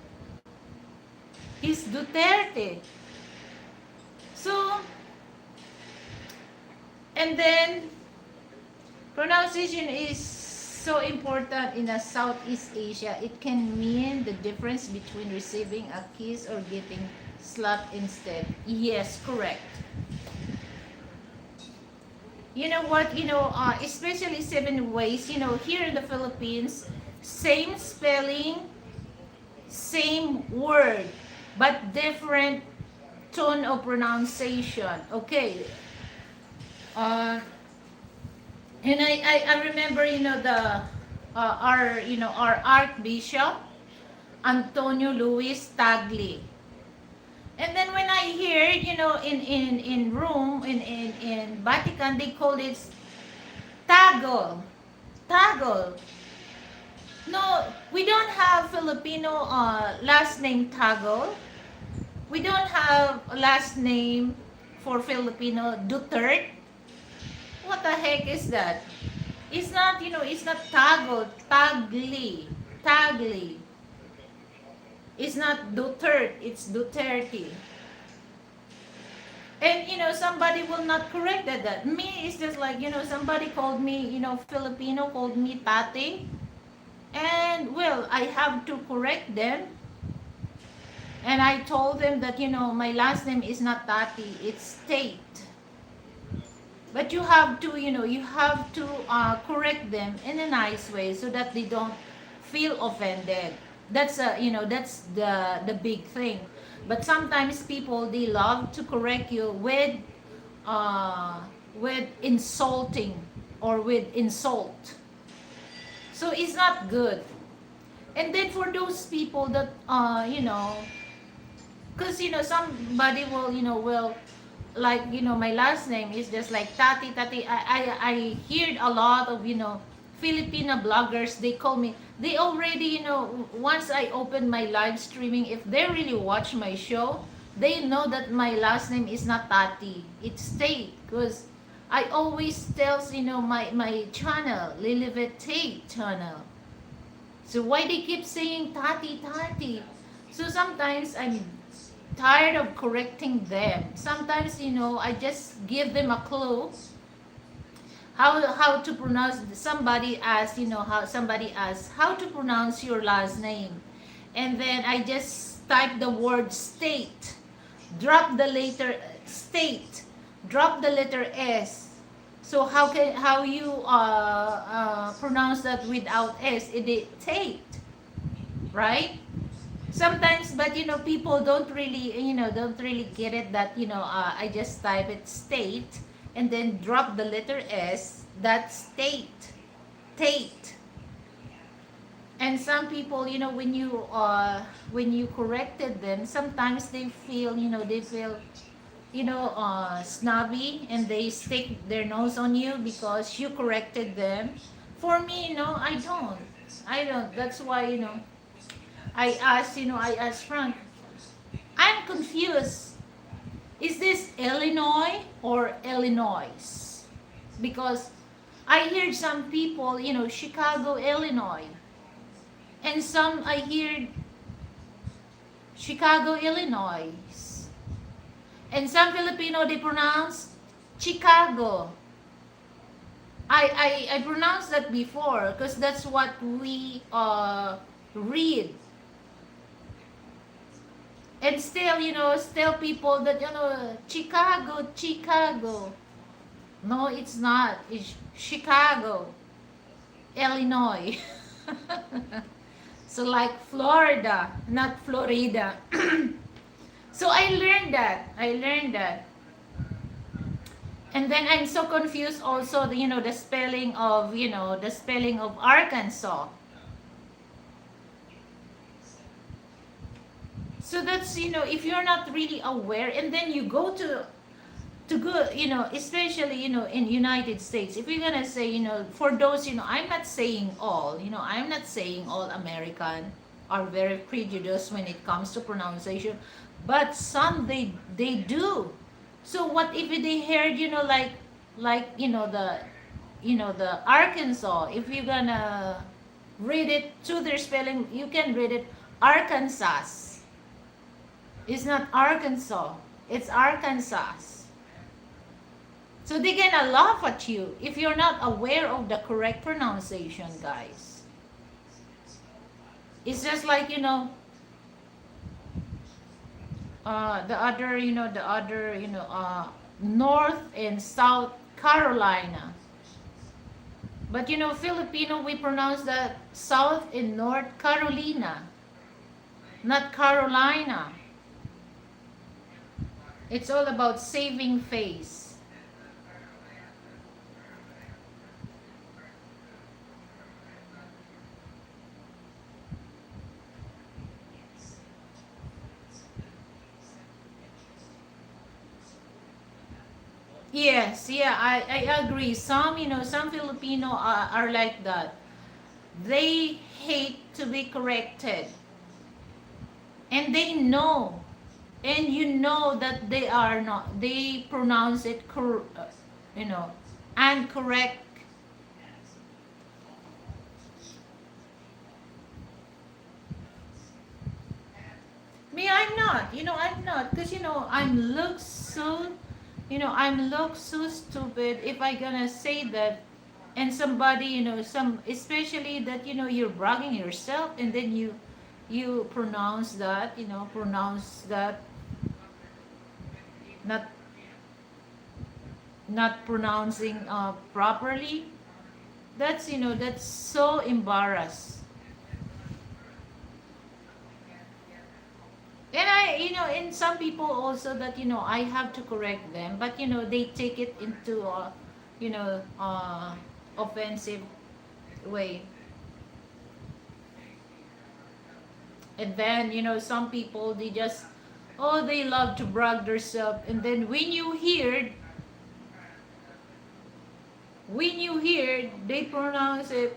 he's Duterte. So, and then pronunciation is so important in a Southeast Asia. It can mean the difference between receiving a kiss or getting slapped instead. Yes, correct. You know what? Especially 7 ways. Here in the Philippines, same spelling, same word, but different tone of pronunciation. Okay. And I remember, the our Archbishop Antonio Luis Tagli. And then when I hear, in Rome, in Vatican, they call it Tagol. Tagol. No, we don't have Filipino last name Tagol. We don't have a last name for Filipino Duterte. What the heck is that? It's not, it's not Tagol, Tagli, Tagli. It's not Duterte, it's Duterte. And, somebody will not correct that. Me, it's just like, somebody called me, Filipino called me Tate. And, well, I have to correct them. And I told them that, my last name is not Tati, it's Tate. But you have to, correct them in a nice way so that they don't feel offended. That's that's the big thing. But sometimes people, they love to correct you uh with insulting or with insult, so it's not good. And then for those people that because somebody will like my last name is just like Tati Tati. I heard a lot of Filipino bloggers. They call me. They already once I open my live streaming, if they really watch my show, they know that my last name is not Tati. It's Tate, because I always tells my channel, Liliveth Tate Channel. So why they keep saying Tati Tati? So sometimes I'm tired of correcting them. Sometimes, I just give them a clue how to pronounce somebody as how somebody asks how to pronounce your last name, and then I just type the word state, drop the letter state, drop the letter s. So how you pronounce that without s? It is Tate, right? Sometimes, but people don't really get it, that I just type it state and then drop the letter s. That's state, Tate. And some people, when you corrected them, sometimes they feel snobby, and they stick their nose on you because you corrected them. For me, I don't. That's why I asked Frank, I'm confused. Is this Illinois or Illinois? Because I heard some people, Chicago, Illinois. And some I heard Chicago, Illinois. And some Filipino, they pronounce Chicago. I pronounced that before because that's what we read. And still, still people that, Chicago, Chicago. No, it's not. It's Chicago, Illinois. So like Florida, not Florida. So I learned that. And then I'm so confused also, the spelling of, Arkansas. So that's, if you're not really aware, and then you go to go, especially, in United States, if you're gonna say, for those, I'm not saying all, I'm not saying all American are very prejudiced when it comes to pronunciation, but some they do. So what if they heard, like the Arkansas, if you're gonna read it to their spelling, you can read it Arkansas. It's not Arkansas, it's Arkansas. So they're gonna laugh at you if you're not aware of the correct pronunciation, guys. It's just like, North and South Carolina. But Filipino, we pronounce that South and North Carolina, not Carolina. It's all about saving face. Yes, yeah, I agree. Some Filipino are like that. They hate to be corrected. And they know. And that they are not. They pronounce it, incorrect. Me, I'm not. I'm not. Because, I'm look so stupid if I gonna say that, and somebody, especially that, you're bragging yourself, and then you pronounce that not pronouncing properly. That's so embarrassed. And in some people also that, I have to correct them, but, they take it into you know, offensive way. And then, some people, they just, oh, they love to brag themselves. And then when you hear, they pronounce it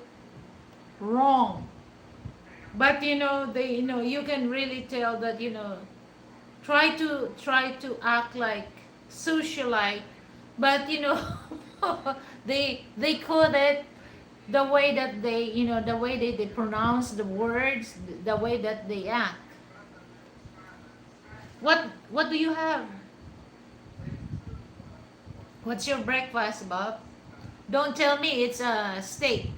wrong. But, you can really tell that, try to act like socialite, but, they code it the way that the way they pronounce the words, the way that they act. What do you have? What's your breakfast, Bob? Don't tell me it's a steak.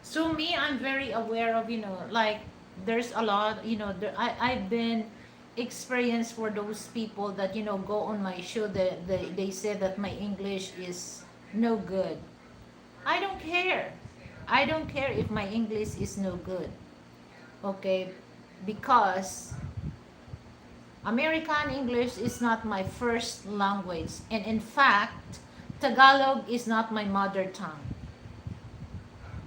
So me, I'm very aware of, like, there's a lot, I've been experienced for those people that, go on my show, they say that my English is no good. I don't care. I don't care if my English is no good. Okay? Because American English is not my first language. And in fact, Tagalog is not my mother tongue.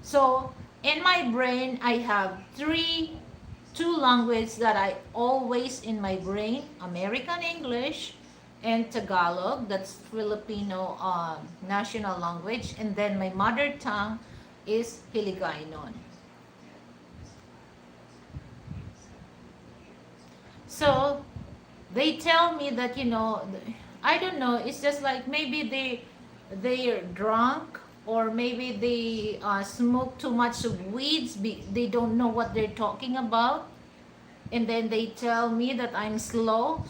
So, in my brain, I have two languages that I always in my brain: American English and Tagalog. That's Filipino national language. And then my mother tongue is Hiligaynon. So, they tell me that, I don't know, it's just like maybe they're drunk, or maybe they smoke too much of weeds, they don't know what they're talking about. And then they tell me that I'm slow.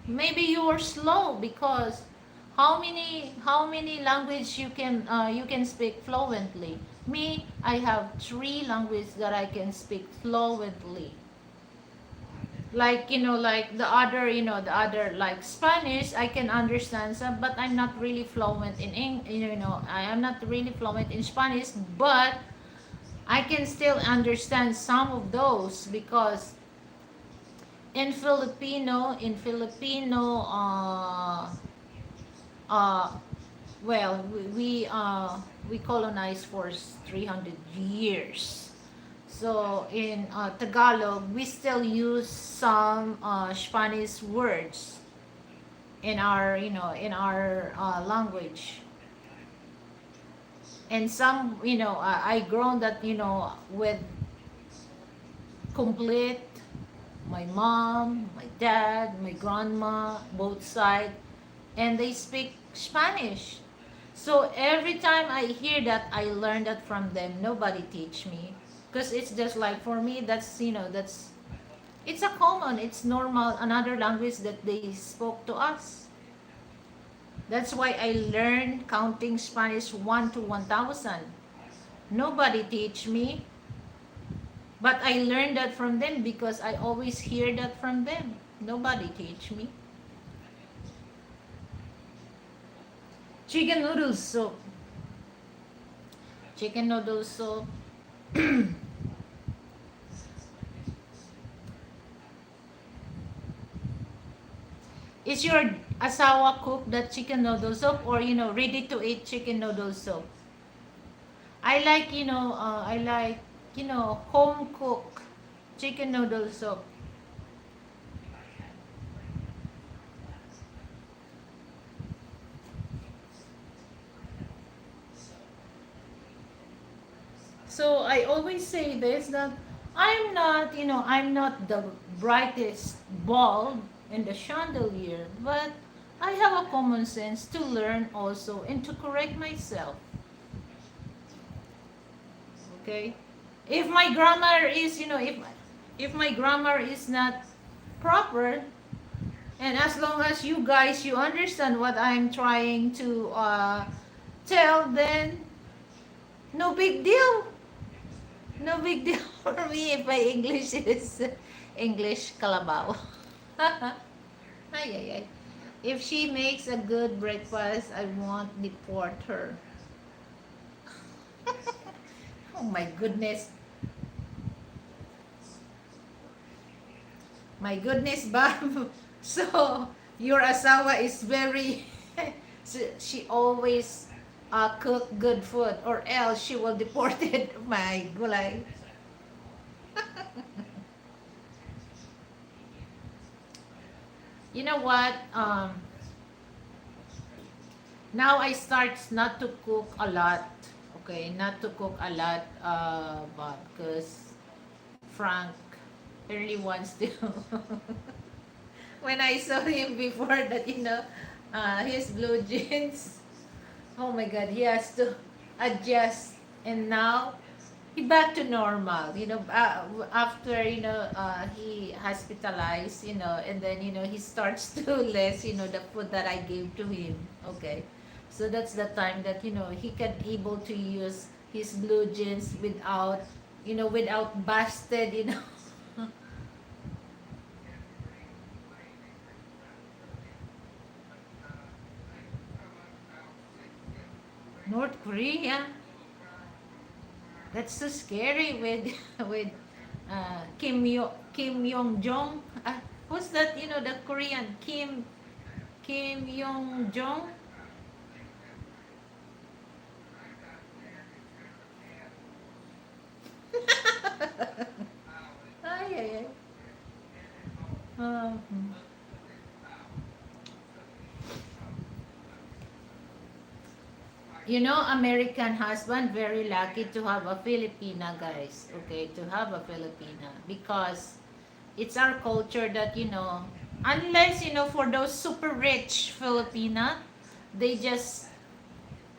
Maybe you are slow because how many language you can speak fluently. Me, I have three languages that I can speak fluently. Like, the other, like Spanish, I can understand some, but I'm not really fluent in I am not really fluent in Spanish, but I can still understand some of those, because in Filipino, uh well, we colonized for 300 years. So in Tagalog, we still use some Spanish words in our language. And some, I grown that, with complete my mom, my dad, my grandma, both side, and they speak Spanish. So every time I hear that, I learn that from them. Nobody teach me, because it's just like, for me, that's it's a common, it's normal, another language that they spoke to us. That's why I learned counting Spanish 1 to 1,000. Nobody teach me, but I learned that from them because I always hear that from them. Nobody teach me. Chicken noodle soup. Chicken noodle soup. Is your asawa cook that chicken noodle soup, or ready to eat chicken noodle soup? I like home cook chicken noodle soup. So I always say this, that I'm not the brightest bulb in the chandelier, but I have a common sense to learn also and to correct myself. Okay? If my grammar is, if my grammar is not proper, and as long as you guys you understand what I'm trying to tell, then no big deal. No big deal for me if my English is English kalabaw. Ay, ay, ay. If she makes a good breakfast, I won't deport her. Oh my goodness. My goodness, Bob. So, your asawa is very... she always cook good food or else she will deport it. My gulay. You know what? Now I start not to cook a lot. Okay, not to cook a lot, Bob, because Frank really wants to. When I saw him before that, his blue jeans. Oh my God, he has to adjust, and now he back to normal. After he hospitalized, and then he starts to less, the food that I gave to him. Okay, so that's the time that he can able to use his blue jeans without busted. North Korea. That's so scary with with Kim Yong Jong. Who's that? The Korean Kim Yong Jong. Ay, ay, ay. Um, American husband very lucky to have a Filipina, guys. Okay, to have a Filipina because it's our culture that unless for those super rich Filipina, they just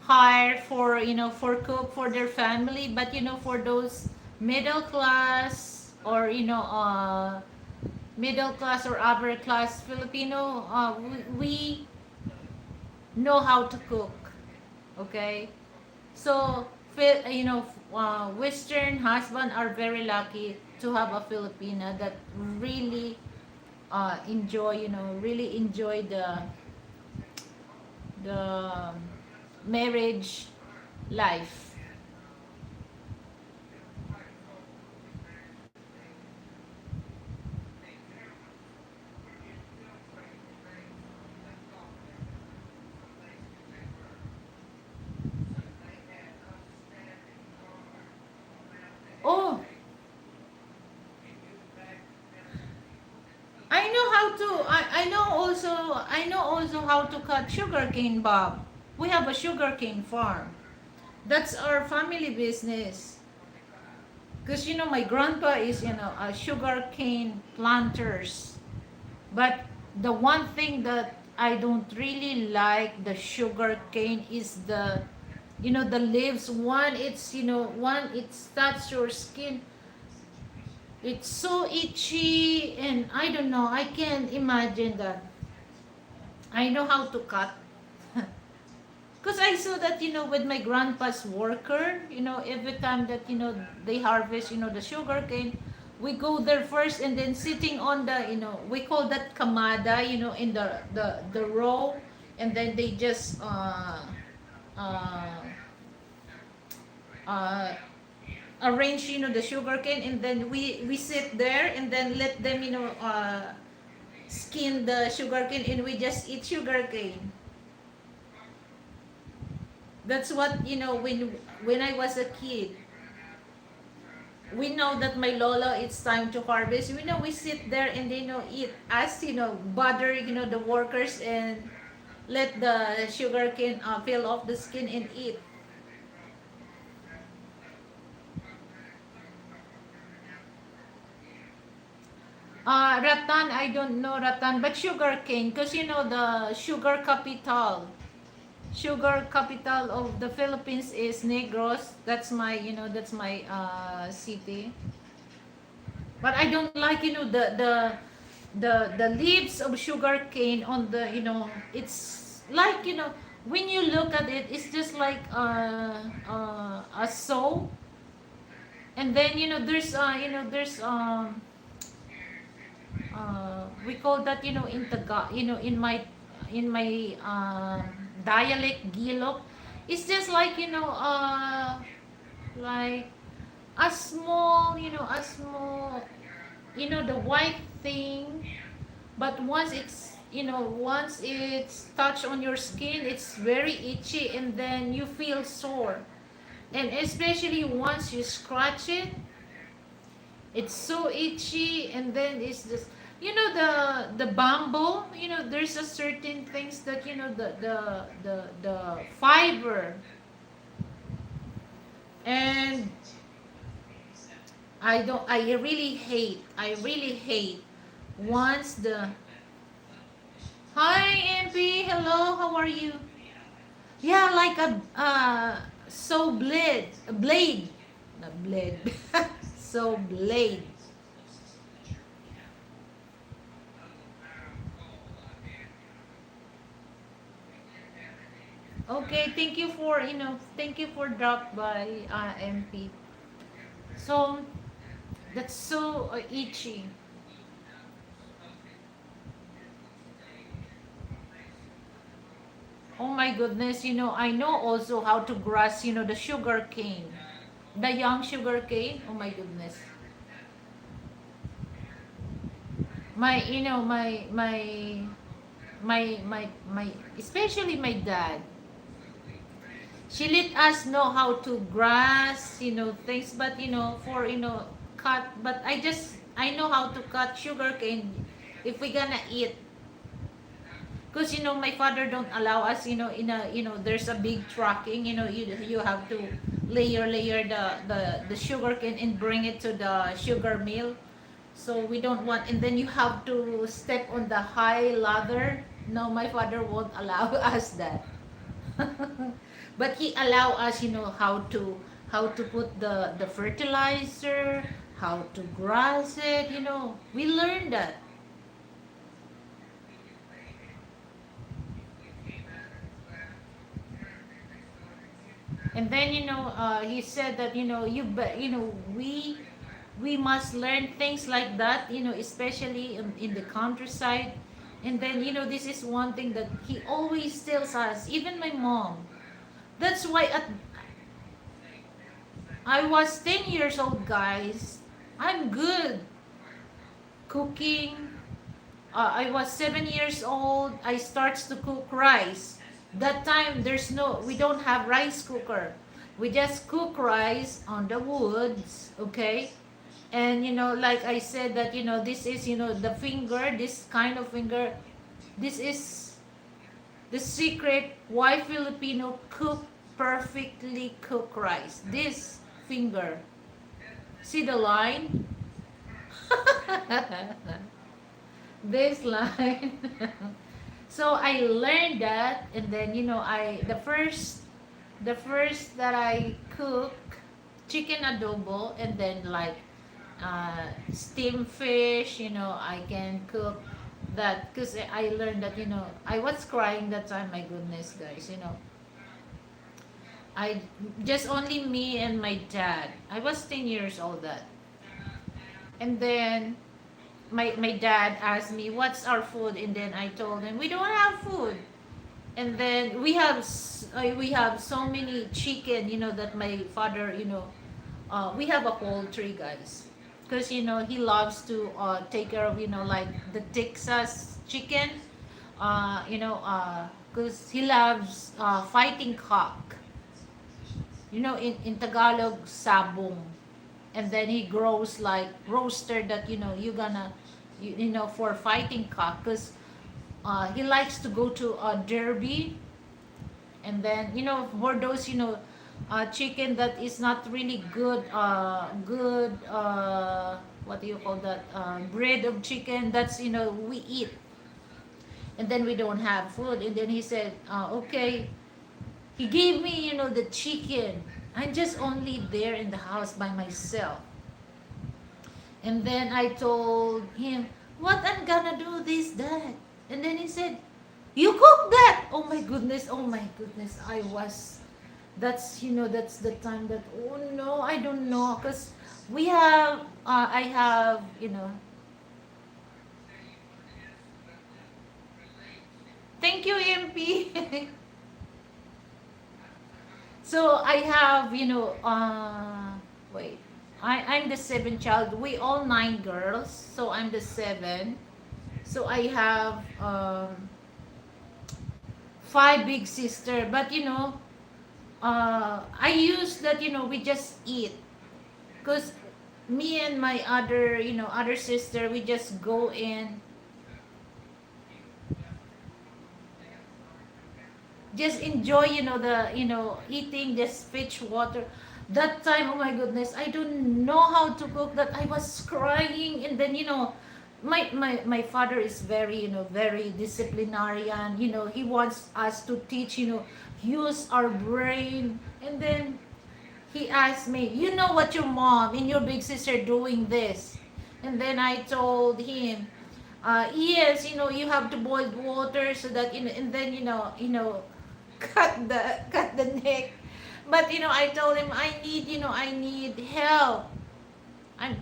hire for cook for their family, but for those middle class or middle class or upper class Filipino, we know how to cook. Okay, so Western husband are very lucky to have a Filipina that really really enjoy the marriage life. Oh, I know also how to cut sugarcane, Bob. We have a sugarcane farm. That's our family business. Because my grandpa is a sugarcane planters. But the one thing that I don't really like the sugarcane is the leaves. One it starts your skin. It's so itchy, and I don't know. I can't imagine that. I know how to cut. Because I saw that, with my grandpa's worker, every time that, they harvest, the sugar cane, we go there first and then sitting on the, we call that kamada, in the row, and then they just uh, uh, arrange, the sugar cane, and then we sit there and then let them, skin the sugar cane, and we just eat sugar cane. That's what when I was a kid. We know that my lola, it's time to harvest. We sit there and eat as bother the workers and let the sugar cane peel off the skin and eat. Ratan, I don't know Ratan, but sugar cane, because the sugar capital of the Philippines is Negros. That's my city. But I don't like the leaves of sugar cane on the it's like when you look at it, it's just like a soap, and then we call that in Taga in my dialect Gilok, it's just like like a small, the white thing. But once it's touched on your skin, it's very itchy, and then you feel sore. And especially once you scratch it, it's so itchy, and then it's just the bamboo. There's a certain things that the fiber, and I really hate once the hi MP, hello, how are you? Yeah, like a so blade, not blade. So blade. Okay, thank you for drop by MP. So that's so itchy. Oh my goodness, I know also how to grass, the sugar cane. The young sugar cane. Oh my goodness. My, my, especially my dad. She let us know how to grass, things, but cut. But I know how to cut sugar cane if we're gonna eat. Because my father don't allow us, in a, there's a big trucking, you have to layer the sugar cane and bring it to the sugar mill. So we don't want, and then you have to step on the high ladder. No, my father won't allow us that. But he allow us, how to put the fertilizer, how to grass it. We learned that. And then he said that we must learn things like that, especially in the countryside. And then this is one thing that he always tells us, even my mom. That's why I was 10 years old, guys. I'm good cooking. I was 7 years old. I starts to cook rice. That time we don't have rice cooker. We just cook rice on the woods, okay? And like I said that this is the finger, this kind of finger. This is the secret why Filipino cook perfectly cook rice. This finger. See the line? This line. So I learned that, and then I the first that I cook chicken adobo, and then like steamed fish. I can cook that because I learned that I was crying that time. My goodness, guys. I just only me and my dad. I was 10 years old that. And then my dad asked me what's our food, and then I told him we don't have food. And then we have so many chicken, that my father, we have a poultry, guys, because he loves to take care of like the Texas chicken, because he loves fighting cock, in Tagalog sabong. And then he grows like roaster that you're gonna for fighting cock, because he likes to go to a derby. And then for those chicken that is not really good, what do you call that, breed of chicken, that's we eat. And then we don't have food, and then he said, okay, he gave me the chicken. I'm just only there in the house by myself. And then I told him, what I'm gonna do this, that. And then he said, you cook that. Oh my goodness, oh my goodness. That's the time that, oh no, I don't know. Because I have, thank Thank you, MP. So I have, wait. I'm the seventh child. We all nine girls, so I'm the seven. So I have five big sister. But I use that. We just eat, cause me and my other sister, we just go in, just enjoy, the eating just fish water. That time, oh my goodness, I don't know how to cook that. I was crying, and then my father is very, very disciplinarian. He wants us to teach, use our brain. And then he asked me, what your mom and your big sister doing this? And then I told him, yes, you have to boil water so that, and then, cut the neck. But I told him, I need help. I'm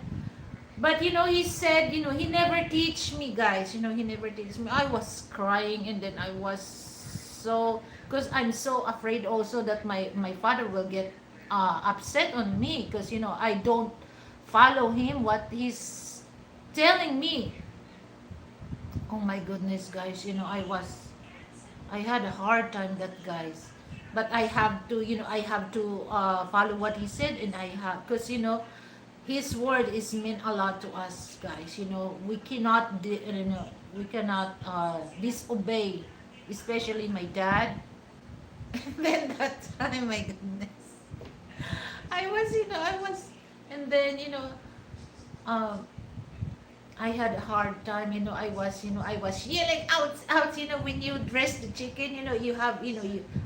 but he said, he never teach me, guys. He never teach me. I was crying, and then I was so, because I'm so afraid also that my father will get upset on me, because I don't follow him what he's telling me. Oh my goodness, guys, I had a hard time that, guys. But I have to follow what he said, and I have, because his word is mean a lot to us, guys. We cannot we cannot disobey, especially my dad. And then that time, my goodness, I was, and then um I had a hard time. I was yelling out. When you dress the chicken, you have,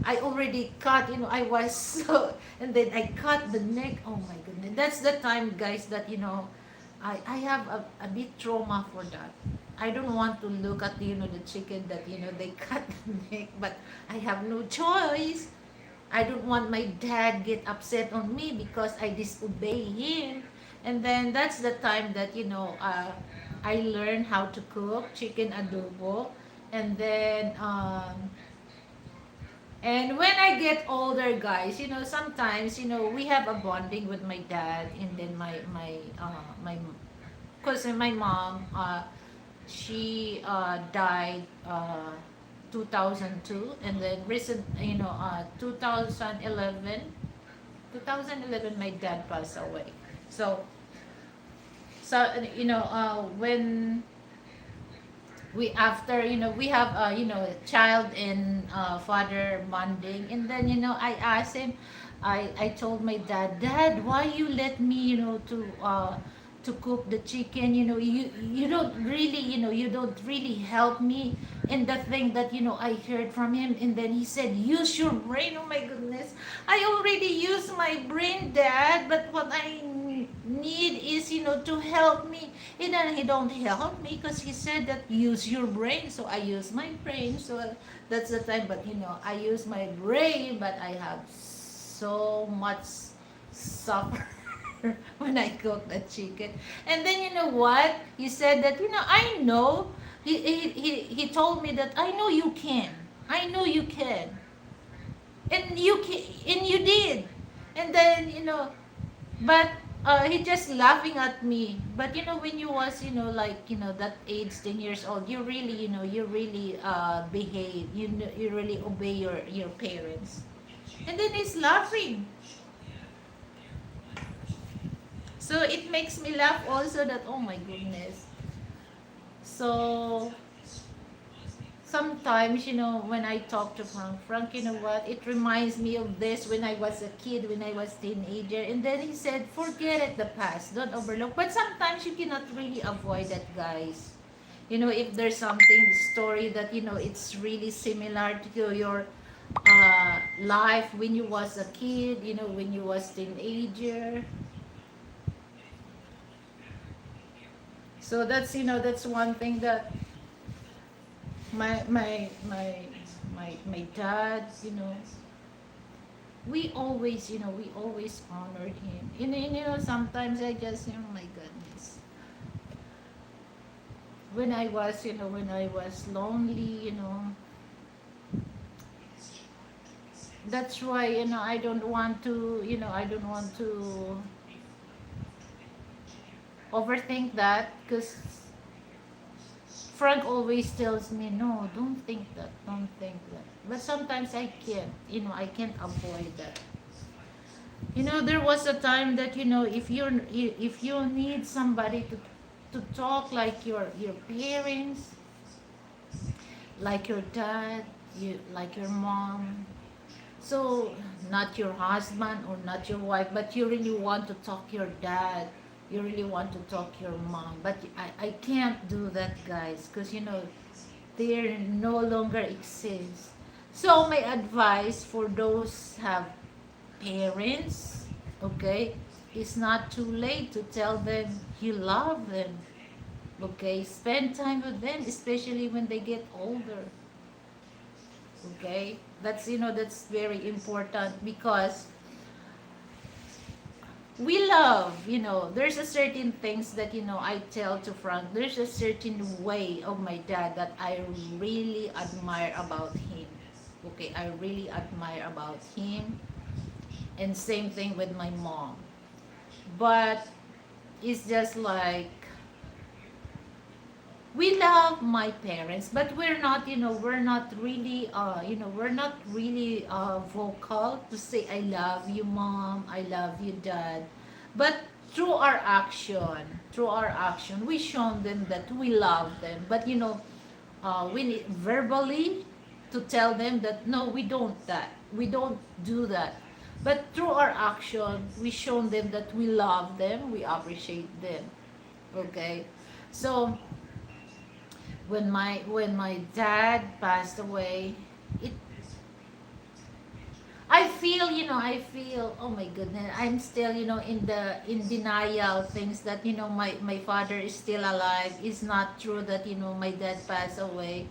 I already cut. I was so, and then I cut the neck. Oh my goodness, that's the time, guys, that I have a bit trauma for that. I don't want to look at the chicken that they cut the neck, but I have no choice. I don't want my dad get upset on me because I disobey him. And then that's the time that I learned how to cook chicken adobo. And then and when I get older, guys, sometimes we have a bonding with my dad, and then my because my mom, she died 2002, and then 2011 my dad passed away. So when we, after we have child and father bonding, and then I asked him, I told my dad, why you let me to cook the chicken? You don't really, you don't really help me in the thing that I heard from him. And then he said, use your brain. Oh my goodness, I already use my brain, dad, but what I need is to help me. And then he don't help me because he said that use your brain. So I use my brain. So that's the time. But I use my brain, but I have so much suffer when I cook the chicken. And then what? He said that I know. He told me that I know you can. I know you can. And you can, and you did. And then but he just laughing at me. But when you was like that age, 10 years old, you really behave. You really obey your parents. And then he's laughing. So it makes me laugh also that, oh my goodness. So sometimes, when I talk to Frank, you know what? It reminds me of this when I was a kid, when I was teenager. And then he said, forget it, the past. Don't overlook. But sometimes you cannot really avoid that, guys. If there's something, story that, it's really similar to your life when you was a kid, when you was teenager. So that's one thing that my dad, we always honored him. Sometimes I just, my goodness, when I was lonely, That's why, I don't want to, I don't want to overthink that, because Frank always tells me, no, don't think that, don't think that. But sometimes I can't, I can't avoid that. There was a time that, if you need somebody to talk, like your parents, like your dad, like your mom. So, not your husband or not your wife, but you really want to talk your dad, you really want to talk your mom. But I can't do that, guys, because they no longer exist. So my advice for those have parents, okay, it's not too late to tell them you love them. Okay, spend time with them, especially when they get older. Okay, that's very important, because we love, there's a certain things that, I tell to Frank, there's a certain way of my dad that I really admire about him. Okay, I really admire about him, and same thing with my mom. But it's just like, we love my parents, but we're not really vocal to say I love you, mom, I love you, dad. But through our action, we show them that we love them. But we need verbally to tell them that no, we don't do that. But through our action, we show them that we love them, we appreciate them. Okay, so when my dad passed away, it I feel, oh my goodness, I'm still, in denial, things that, my father is still alive. It's not true that, my dad passed away.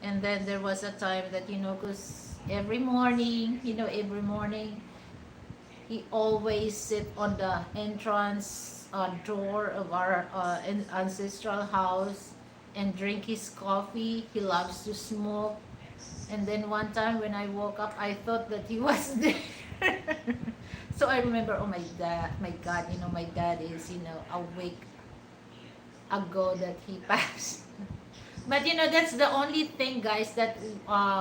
And then there was a time that, because every morning he always sit on the entrance door of our ancestral house and drink his coffee. He loves to smoke. And then one time when I woke up, I thought that he was there. So I remember, oh my God, my dad is, a week ago that he passed. But that's the only thing, guys, that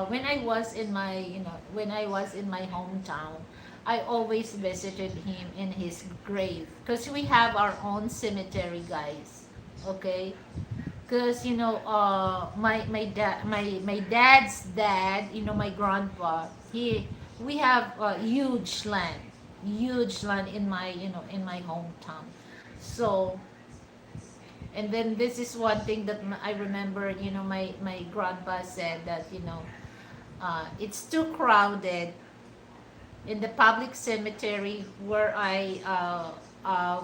when I was in my hometown, I always visited him in his grave, because we have our own cemetery, guys. Okay, because my dad's dad, my grandpa, he we have a huge land in my hometown. So, and then this is one thing that I remember, my grandpa said that, it's too crowded in the public cemetery where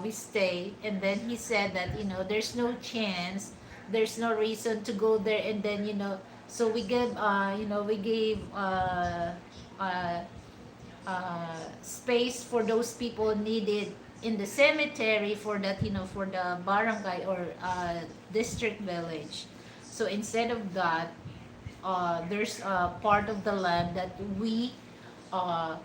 we stay. And then he said that, there's no chance, there's no reason to go there. And then, so we gave uh, space for those people needed in the cemetery, for that, for the barangay or district village. So instead of that, there's a part of the land that we uh,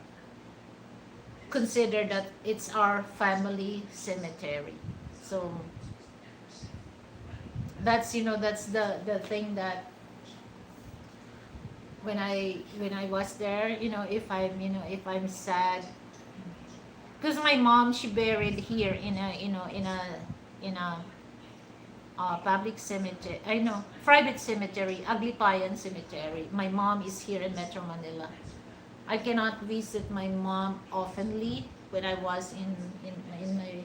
consider that it's our family cemetery. So that's the thing that when I was there, if I'm sad, because my mom, she buried here in a public cemetery. I know, private cemetery, Aglipayan Cemetery. My mom is here in Metro Manila. I cannot visit my mom oftenly when I was in my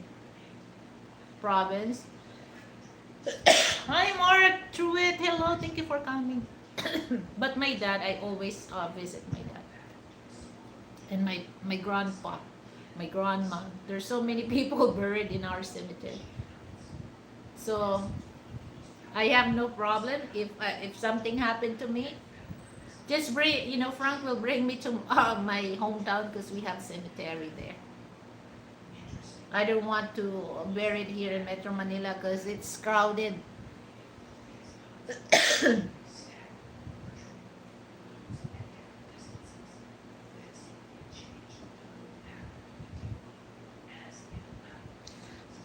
province. Hi, Mark, through it. Hello, thank you for coming. But my dad, I always visit my dad and my grandpa, my grandma. There's so many people buried in our cemetery. So I have no problem if something happened to me. Just bring, Frank will bring me to my hometown, because we have cemetery there. I don't want to bury it here in Metro Manila because it's crowded.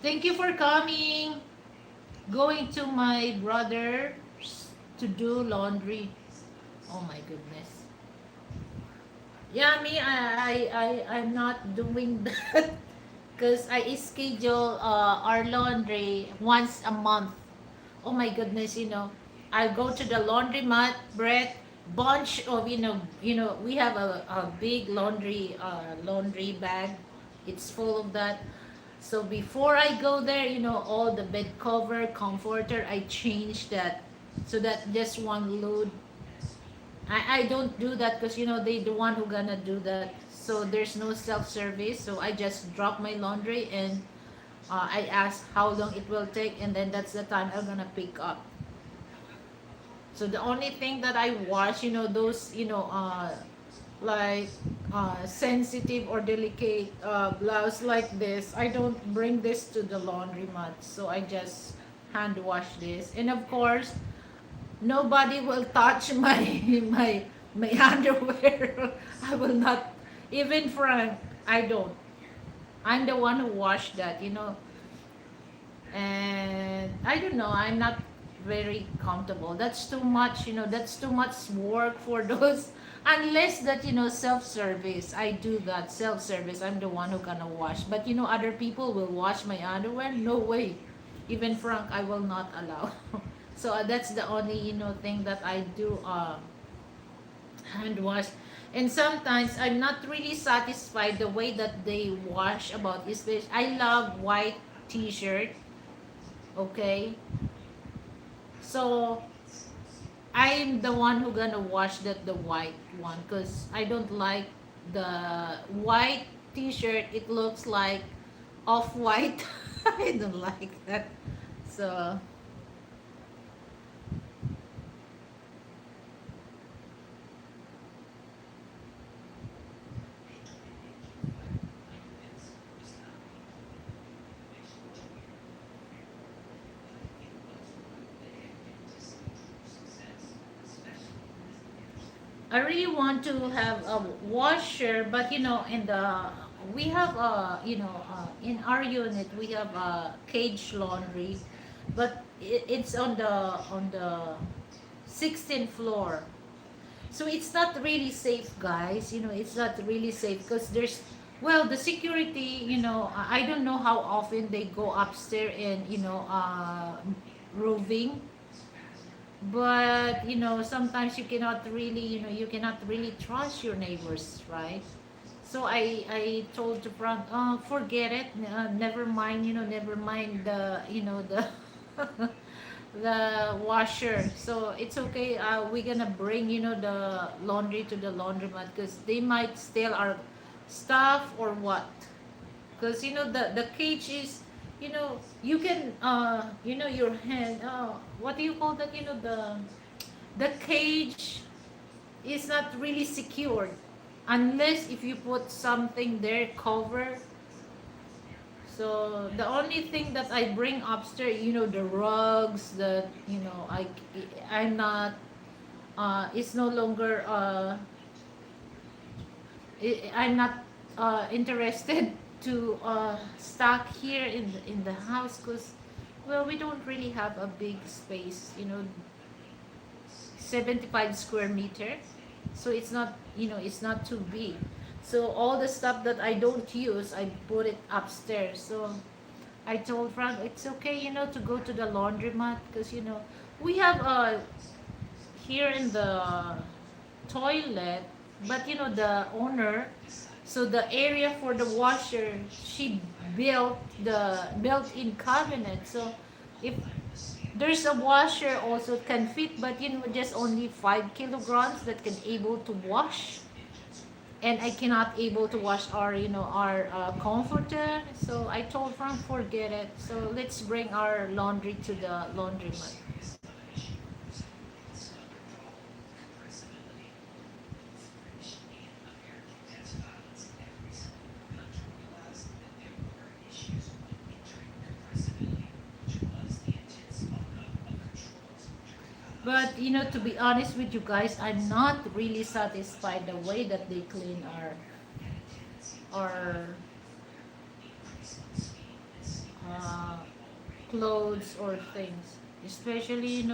Thank you for coming. Going to my brother to do laundry. Oh my goodness. Yeah, me, I'm not doing that because I schedule our laundry once a month. Oh my goodness, I go to the laundromat, Brett, bunch of, we have a big laundry bag. It's full of that. So before I go there, all the bed cover, comforter, I change that so that just one load. I don't do that because they the one who gonna do that. So there's no self service. So I just drop my laundry and I ask how long it will take, and then that's the time I'm gonna pick up. So the only thing that I wash, those, like sensitive or delicate blouse like this, I don't bring this to the laundromat. So I just hand wash this, and of course, nobody will touch my my underwear. I will not, even Frank. I don't. I'm the one who washed that. And I don't know, I'm not very comfortable. That's too much, that's too much work for those. Unless that, self-service, I do that self-service. I'm the one who gonna wash, but other people will wash my underwear. No way. Even Frank, I will not allow. So that's the only thing that I do, hand wash. And sometimes I'm not really satisfied the way that they wash about this fish. I love white t-shirt. Okay, so I'm the one who gonna wash the white one because I don't like the white t-shirt. It looks like off-white. I don't like that. So I really want to have a washer, but in the we have in our unit we have a cage laundry, but it's on the 16th floor. So it's not really safe, guys. It's not really safe because there's, well, the security. I don't know how often they go upstairs and roving, but sometimes you cannot really trust your neighbors, right? So I told to Frank, forget it, never mind, never mind the the washer. So it's okay, we're gonna bring the laundry to the laundromat because they might steal our stuff or what. Because the cage is, you can your hand, what do you call that, the cage is not really secured unless if you put something there cover. So the only thing that I bring upstairs, the rugs, that I'm not, it's no longer, I'm not interested to stock here in the house because, well, we don't really have a big space, 75 square meter. So it's not too big. So all the stuff that I don't use, I put it upstairs. So I told Frank it's okay, to go to the laundromat because we have here in the toilet, but the owner, so the area for the washer, she built the built-in cabinet. So if there's a washer also can fit, but just only 5 kilograms that can able to wash, and I cannot able to wash our comforter. So I told Frank forget it. So let's bring our laundry to the laundromat. But to be honest with you guys, I'm not really satisfied the way that they clean our uh, clothes or things. Especially,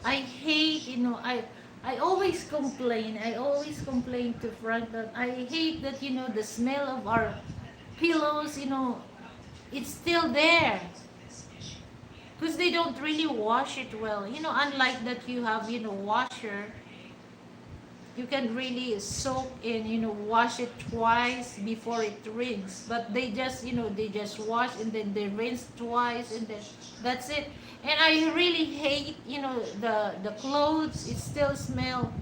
I hate, I always complain. I always complain to Frank that I hate that, the smell of our pillows, it's still there. Because they don't really wash it well. Unlike that you have, washer, you can really soak in, wash it twice before it rinse. But they just wash and then they rinse twice and then that's it. And I really hate, the clothes. It still smell,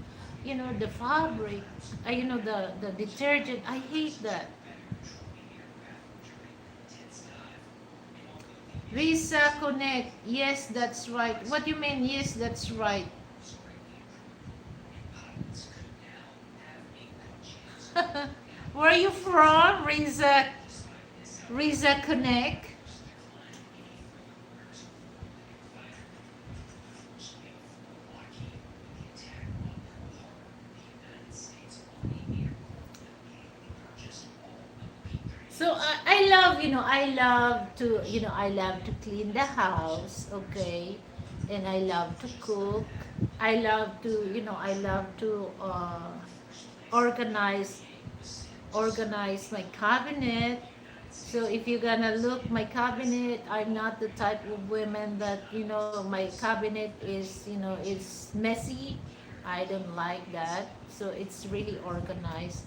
the fabric, the detergent. I hate that. Risa Connect. Yes, that's right. What do you mean? Yes, that's right. Where are you from, Risa? Risa Connect. So I love, I love to clean the house, okay, and I love to cook. I love to, organize, my cabinet. So if you're gonna look my cabinet, I'm not the type of women that, my cabinet is messy. I don't like that. So it's really organized.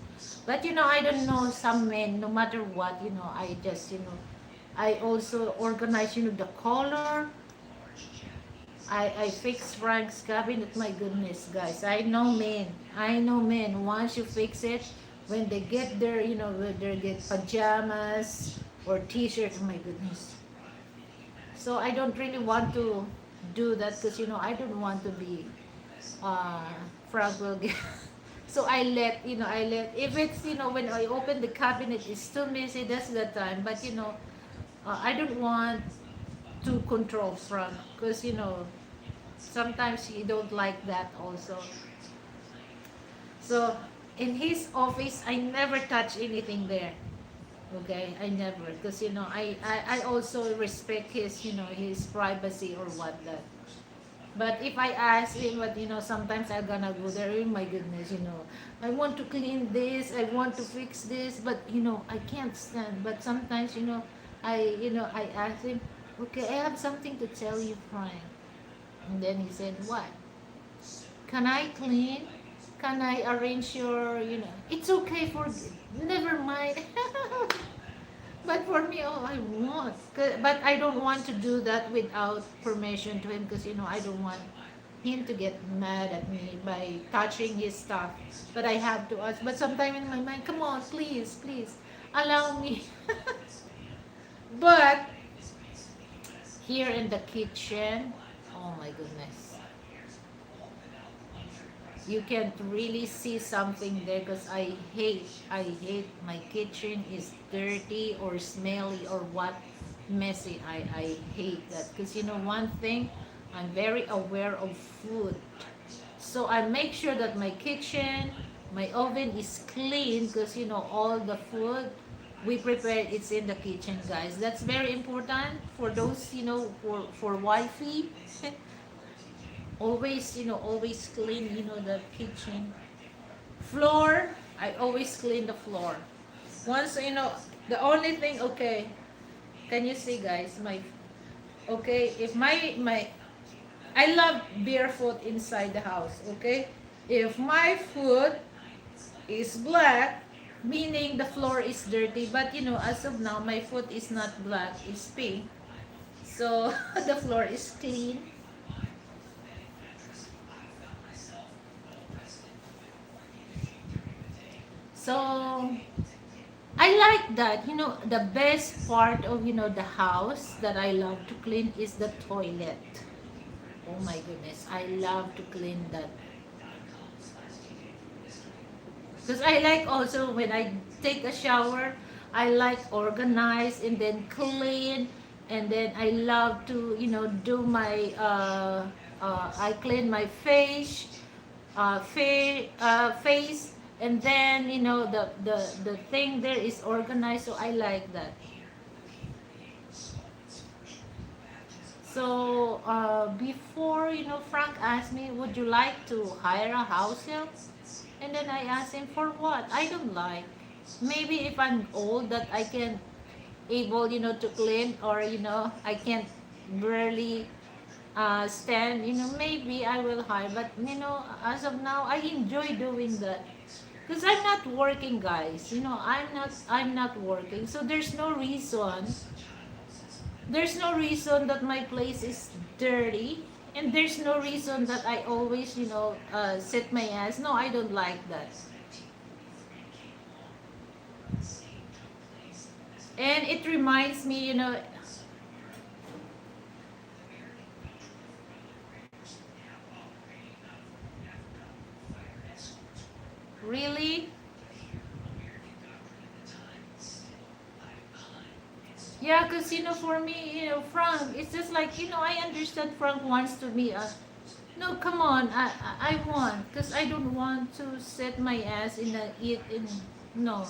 But I don't know, some men, no matter what, I just, I also organize, the color. I fix Frank's cabinet. My goodness, guys. I know men. I know men. Once you fix it, when they get their, when they get pajamas or t-shirts, oh my goodness. So I don't really want to do that because, I don't want to be, uh, Frank will get. So if it's, when I open the cabinet, it's still messy, that's the time. But, I don't want to control Frank because, sometimes he don't like that also. So in his office, I never touch anything there. Okay, I never, because I also respect his, his privacy or whatnot. But if I ask him, but sometimes I'm gonna go there. Oh my goodness, I want to clean this, I want to fix this, but I can't stand. But sometimes, I ask him, okay, I have something to tell you, Frank. And then he said, what? Can I clean? Can I arrange your, it's okay for, never mind. But for me, oh, I want. But I don't want to do that without permission to him because, I don't want him to get mad at me by touching his stuff. But I have to ask. But sometimes in my mind, come on, please, please, allow me. But here in the kitchen, oh my goodness. You can't really see something there because I hate my kitchen is dirty or smelly or what, messy. I hate that because one thing, I'm very aware of food. So I make sure that my kitchen, my oven is clean because all the food we prepare, it's in the kitchen, guys. That's very important for those, for wifey. Always, always clean, the kitchen floor. I always clean the floor. Once, the only thing, okay, can you see, guys, my, okay, if my I love barefoot inside the house, okay, if my foot is black, meaning the floor is dirty. But as of now, my foot is not black, it's pink. So the floor is clean. So I like that. The best part of, the house that I love to clean is the toilet. Oh my goodness, I love to clean that. Because I like also when I take a shower, I like organize and then clean. And then I love to, do my, I clean my face, and then the thing there is organized, so I like that. So before, Frank asked me, would you like to hire a house help? And then I asked him, for what? I don't like. Maybe if I'm old that I can able, to clean, or, I can't barely stand, maybe I will hire. But, as of now, I enjoy doing that. Because I'm not working, guys. I'm not working. So there's no reason that my place is dirty, and there's no reason that I always, sit my ass. No, I don't like that. And it reminds me, really. Yeah, because, for me, Frank, it's just like, I understand Frank wants to be a. No, come on, I want, because I don't want to set my ass in a eat in. No,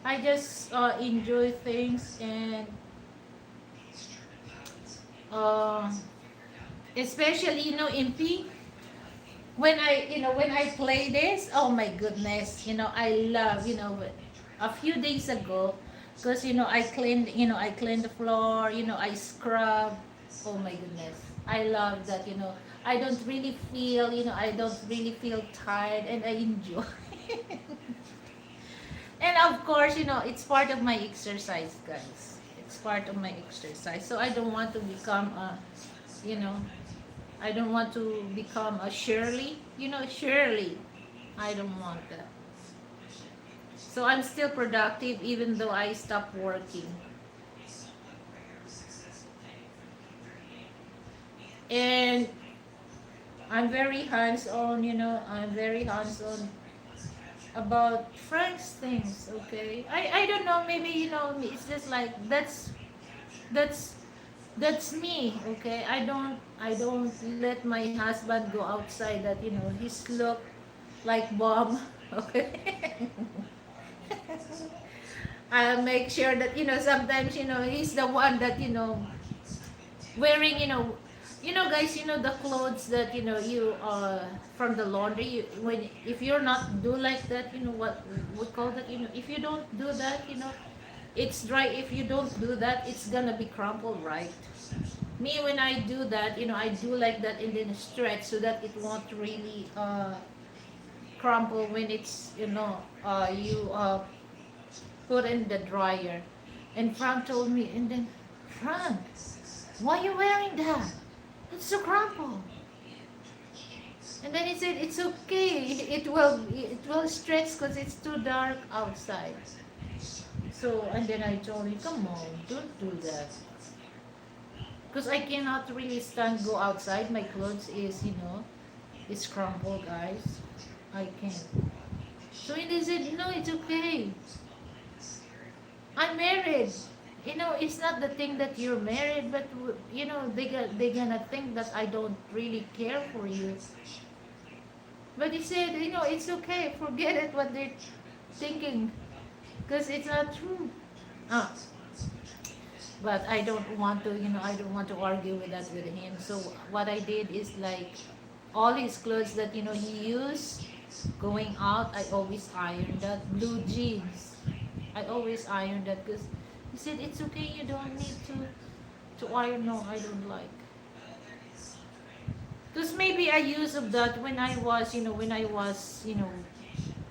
I just enjoy things, and uh, especially, in P. When I play this, oh my goodness, I love, a few days ago, because, I cleaned the floor, I scrub. Oh my goodness, I love that. I don't really feel tired, and I enjoy. And of course, it's part of my exercise, guys. It's part of my exercise. So I don't want to become you know, I don't want to become a Shirley. Shirley. I don't want that. So I'm still productive even though I stop working. And I'm very hands-on, I'm very hands-on about Frank's things, okay? I don't know, maybe, it's just like that's that's me, okay? I don't let my husband go outside that, he's look like bomb, okay? I'll make sure that, sometimes, he's the one that, wearing, guys, the clothes that, you from the laundry, when if you're not do like that, what we call that, if you don't do that, it's dry. If you don't do that, it's gonna be crumpled, right? Me, when I do that, I do like that, and then stretch so that it won't really crumple when it's, you put in the dryer. And Frank told me, and then, Frank, why are you wearing that? It's so crumpled. And then he said, it's okay. It will stretch because it's too dark outside. So, and then I told him, come on, don't do that. Because I cannot really stand go outside. My clothes is, it's crumpled, guys. I can't. So he said, no, it's okay. I'm married. It's not the thing that you're married, but they gonna think that I don't really care for you. But he said, it's okay. Forget it. What they're thinking, because it's not true. Ah, but I don't want to. I don't want to argue with that with him. So what I did is like all his clothes that he used going out. I always iron that blue jeans. I always iron that because he said it's okay. You don't need to iron. No, I don't like. Because maybe I used of that when I was,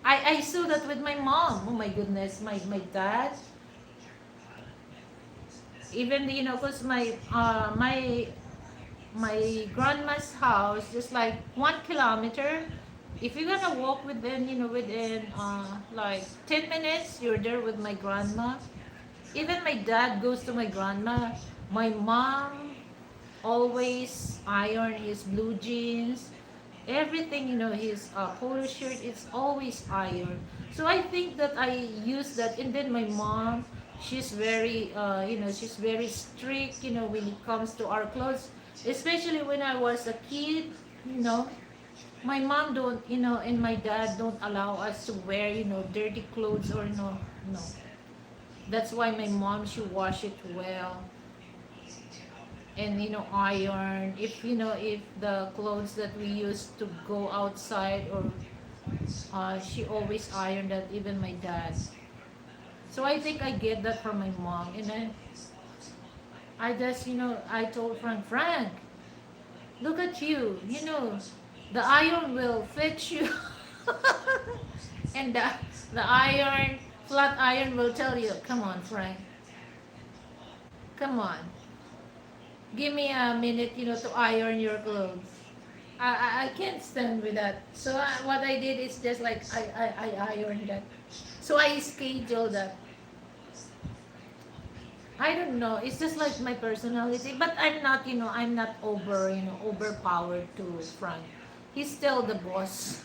I saw that with my mom. Oh my goodness, my dad. Even because my grandma's house just like 1 kilometer. If you're gonna walk within like 10 minutes, you're there with my grandma. Even my dad goes to my grandma. My mom always iron his blue jeans. Everything, his polo shirt, it's always iron. So I think that I use that. And then my mom, she's very strict, when it comes to our clothes. Especially when I was a kid, you know, my mom don't, and my dad don't allow us to wear, dirty clothes or no. That's why my mom, she wash it well. and iron, if if the clothes that we used to go outside, or she always ironed that, even my dad. So I think I get that from my mom. And then I just I told Frank, look at you, the iron will fix you. And the iron, flat iron, will tell you, come on, Frank, come on, give me a minute, to iron your clothes. I can't stand with that. So what I did is just like I ironed that. So I scheduled that. I don't know. It's just like my personality, but I'm not overpowered to Frank. He's still the boss.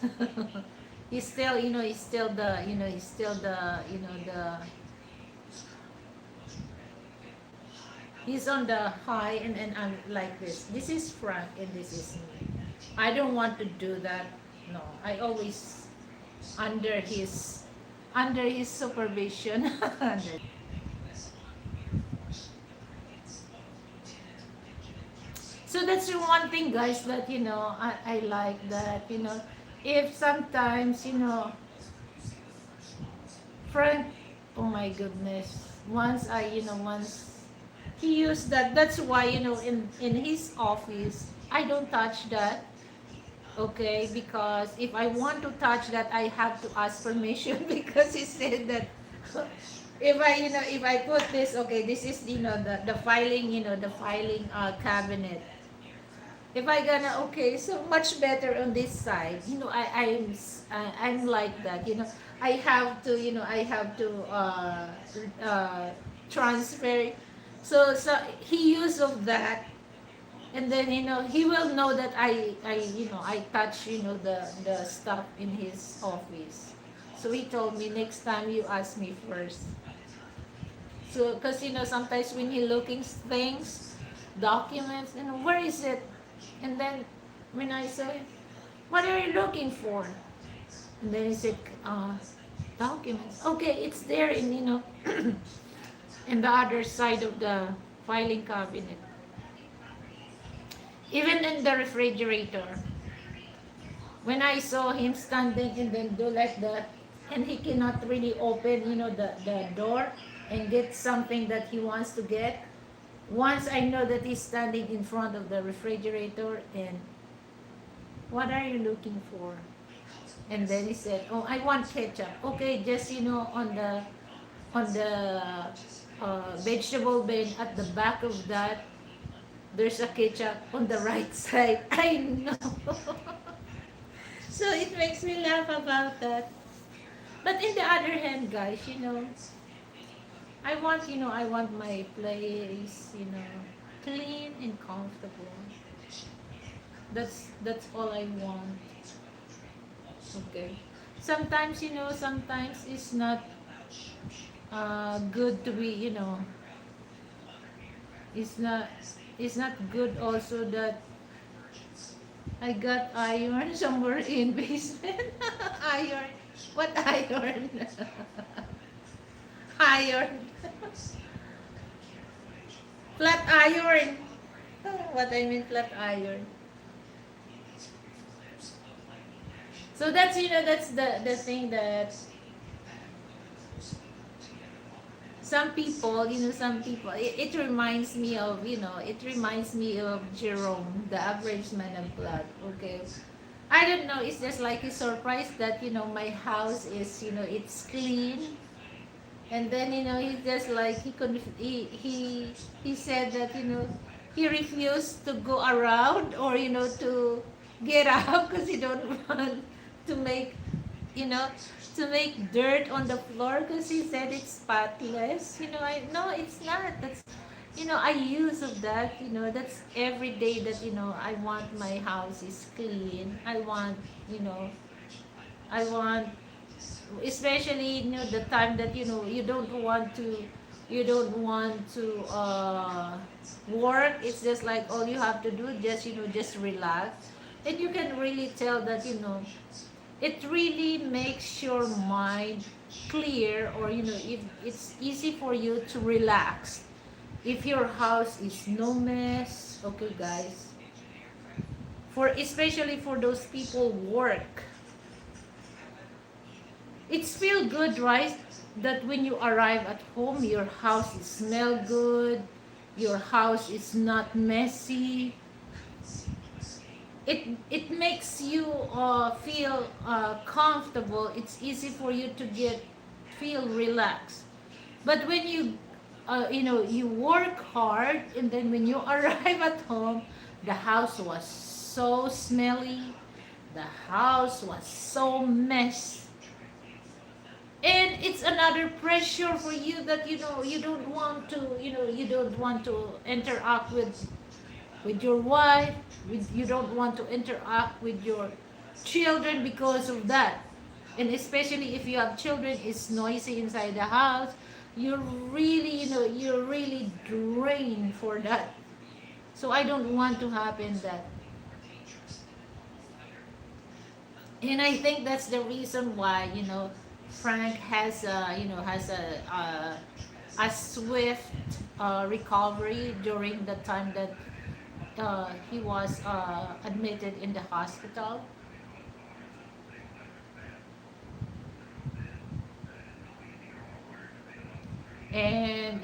He's still, he's still the, he's still the, he's on the high, and I'm like this. This is Frank, and this is me. I don't want to do that. No, I always under his, under his supervision. So that's the one thing, guys, that I like that, if sometimes, Frank, oh my goodness, once he used that. That's why, in his office, I don't touch that. Okay, because if I want to touch that, I have to ask permission. Because he said that if I put this, okay, this is, the filing, the filing cabinet. If I gonna, okay, so much better on this side. I'm like that. I have to transfer. So he use of that, and then he will know that I touch the stuff in his office. So he told me, next time you ask me first. So because sometimes when he looking things, documents, where is it? And then when I say, what are you looking for? And then he said, documents. Okay, it's there in in the other side of the filing cabinet. Even in the refrigerator. When I saw him standing and then do like that, and he cannot really open, the door and get something that he wants to get. Once I know that he's standing in front of the refrigerator, and what are you looking for? And then he said, oh, I want ketchup. Okay, just on the vegetable bin, at the back of that, there's a ketchup on the right side. I know. So it makes me laugh about that. But in the other hand, guys, I want my place, clean and comfortable. That's all I want. Okay. Sometimes, sometimes it's not good to be, it's not it's not good also that I got iron somewhere in basement. Iron. What iron? Iron. Flat iron. What I mean flat iron. So that's that's the thing that some people, it reminds me of, Jerome, the average man of blood. Okay. I don't know, it's just like a surprise that, my house is, it's clean. And then, he just like, he said that, he refused to go around, or, to get out, because he don't want to make, you know, to make dirt on the floor, because he said it's spotless. No, it's not. That's, I use of that. That's every day that, I want my house is clean. I want, especially, the time that, you don't want to work. It's just like all you have to do, just, just relax. And you can really tell that, it really makes your mind clear, or if it's easy for you to relax. if your house is no mess, okay guys, for especially for those people work, it's feel good, right? That when you arrive at home, your house is smell good, your house is not messy. It makes you feel comfortable. It's easy for you to get feel relaxed. But when you work hard, and then when you arrive at home, the house was so smelly, the house was so mess, and it's another pressure for you that you don't want to you don't want to interact with your wife, you don't want to interact with your children because of that. And especially if you have children, it's noisy inside the house. You're really you're really drained for that. So I don't want to happen that. And I think that's the reason why Frank has a swift recovery during the time that he was admitted in the hospital. And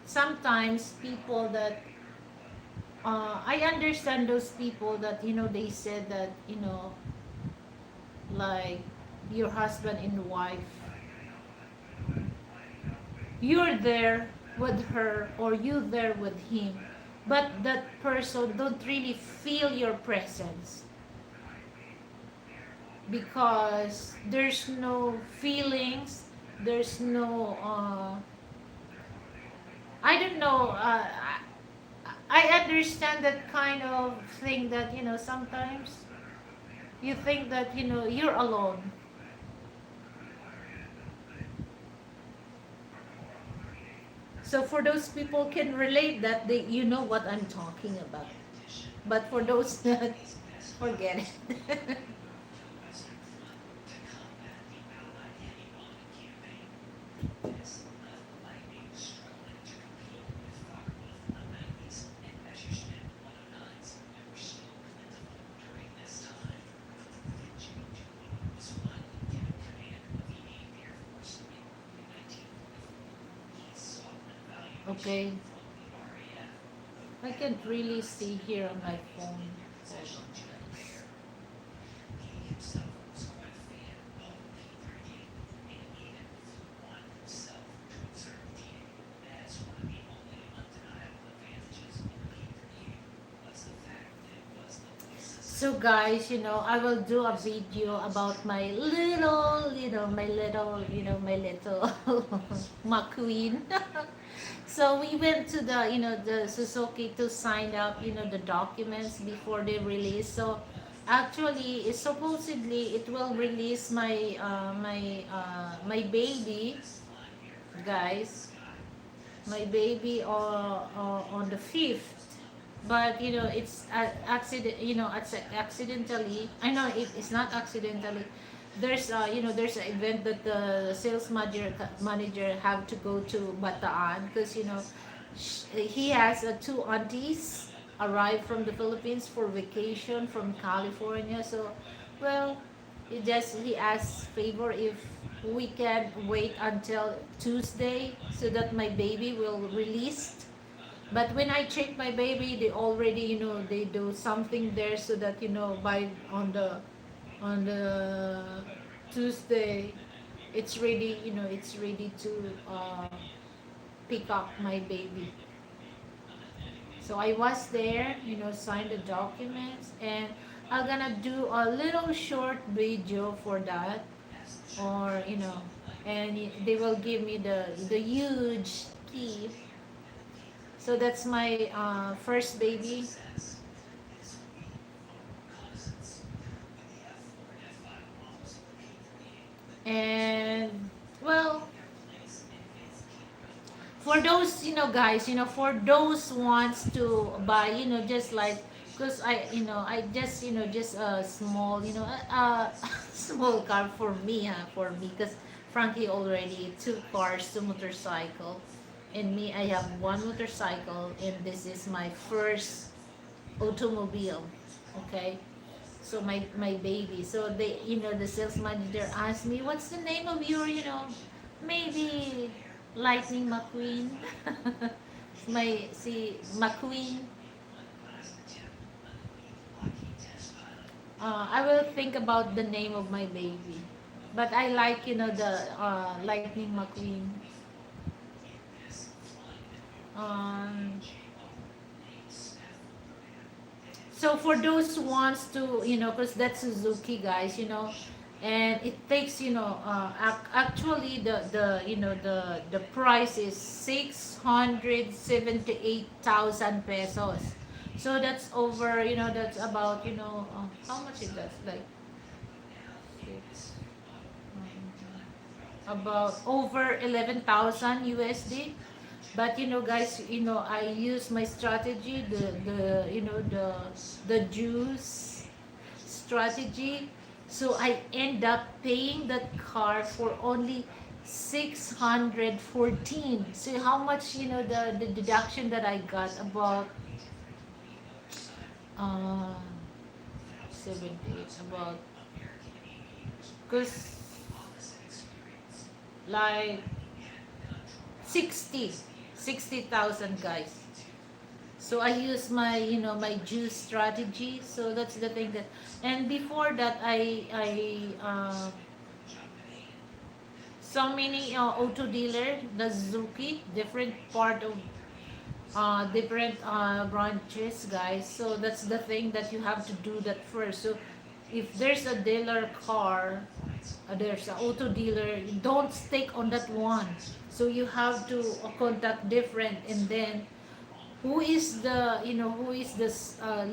sometimes people that I understand those people that they said that like your husband and wife, you're there with her or you there with him, but that person don't really feel your presence because there's no feelings, there's no I don't know. I understand that kind of thing that sometimes you think that you're alone. So for those people can relate that they what I'm talking about. But for those that forget it. Okay. I can't really see here on my phone. Hold on, guys. So guys, I will do a video about my little McQueen. So we went to the Suzuki to sign up, the documents before they release. So actually, supposedly it will release my baby, guys, my baby on the 5th. But it's accident, accidentally. I know it's not accidentally. There's an event that the sales manager have to go to Bataan because he has two aunties arrived from the Philippines for vacation from California. So, well, he asked favor if we can wait until Tuesday so that my baby will released. But when I check my baby, they already they do something there so that by on the Tuesday, it's ready to pick up my baby. So I was there, signed the documents, and I'm gonna do a little short video for that, or and they will give me the huge key. So that's my first baby. And well, for those guys, for those wants to buy, just like, because I just just a small small car for me, because Frankie already two cars, two motorcycle. And me, I have one motorcycle, and this is my first automobile. Okay, so my baby. So they, the sales manager asked me, "What's the name of your, maybe Lightning McQueen?" My see McQueen. I will think about the name of my baby, but I like, the Lightning McQueen. Um, so for those who wants to, because that's Suzuki, guys, and it takes, actually the price is 678,000 pesos. So that's over, that's about, how much is that? Like six, about over 11,000 USD. But guys, I use my strategy, the juice strategy. So I end up paying that car for only 614. So how much, the deduction that I got, about uh 70, about, because like 60 60,000, guys. So I use my, my juice strategy. So that's the thing that, and before that, so many auto dealer, the Suzuki, different part of different branches, guys. So that's the thing that you have to do that first. So if there's a dealer car, there's an auto dealer, don't stick on that one. So you have to contact different, and then who is the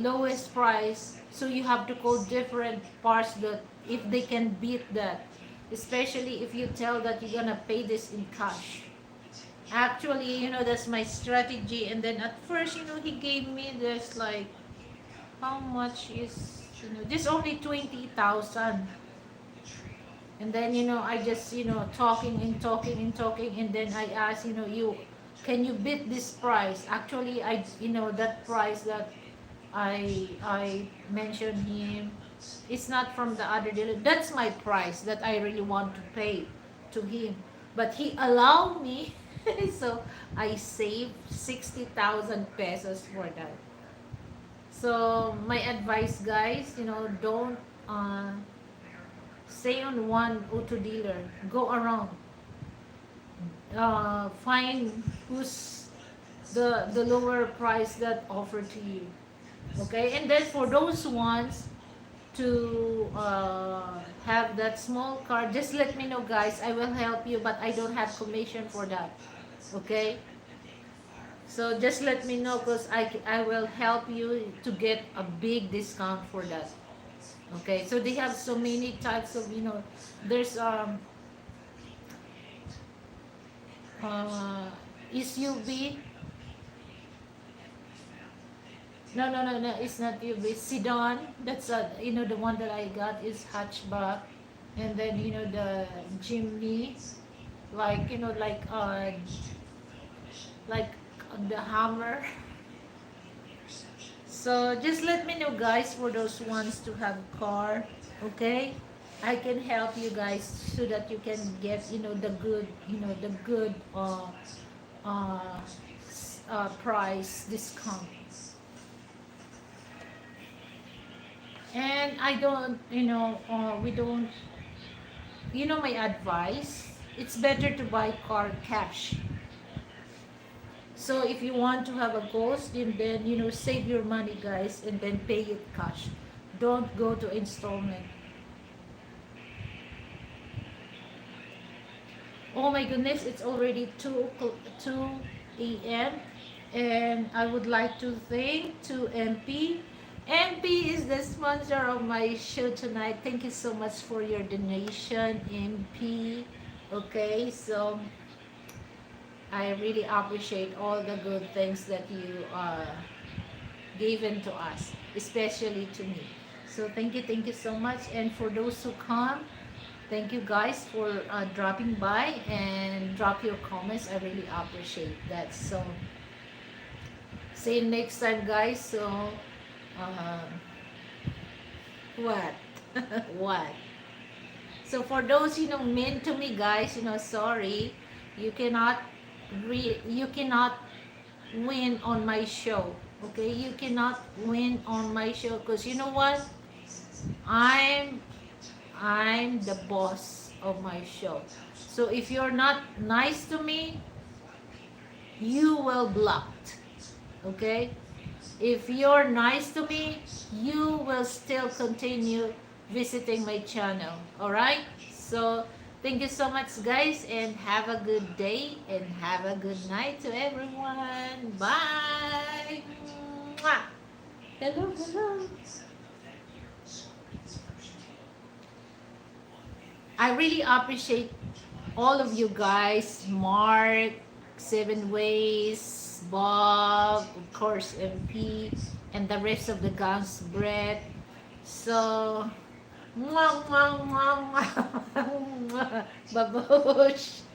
lowest price. So you have to call different parts, that if they can beat that, especially if you tell that you're gonna pay this in cash. Actually, that's my strategy. And then at first, he gave me this, like, how much is, this only 20,000. And then, I just, talking and talking and talking, and then I asked, you, can you beat this price? Actually, that price that I mentioned him, it's not from the other dealer. That's my price that I really want to pay to him. But he allowed me, so I saved 60,000 pesos for that. So my advice, guys, don't stay on one auto dealer. Go around. Find who's the lower price that offer to you. Okay, and then for those ones to have that small car, just let me know, guys. I will help you, but I don't have commission for that. Okay, so just let me know, because I will help you to get a big discount for that. Okay, so they have so many types of, there's uh SUV. No, it's not UV. Sedan. That's the one that I got is hatchback, and then the Jimny, like like the Hammer. So just let me know, guys, for those ones to have car. Okay, I can help you guys so that you can get, the good uh, price discount. And I don't, we don't, my advice, it's better to buy car cash. So if you want to have a ghost, then save your money, guys, and then pay it cash. Don't go to installment. Oh my goodness, it's already 2 a.m. And I would like to thank to MP. MP is the sponsor of my show tonight. Thank you so much for your donation, MP. Okay, so I really appreciate all the good things that you given to us, especially to me. So thank you so much. And for those who come, Thank you guys for dropping by and drop your comments. I really appreciate that. So, see you next time, guys. So, uh, what? What? So for those mean to me, guys, sorry, you cannot you cannot win on my show. Okay, you cannot win on my show because you know what? I'm I'm the boss of my show. So if you're not nice to me, you will blocked. Okay? If you're nice to me, you will still continue visiting my channel. Alright? So, thank you so much, guys, and have a good day and have a good night to everyone. Bye! Mwah! Hello, hello. I really appreciate all of you guys, Mark, Seven Ways, Bob, of course, MP, and the rest of the guns, Brett. So, mwah, mwah, mwah, mwah, mwah, babush.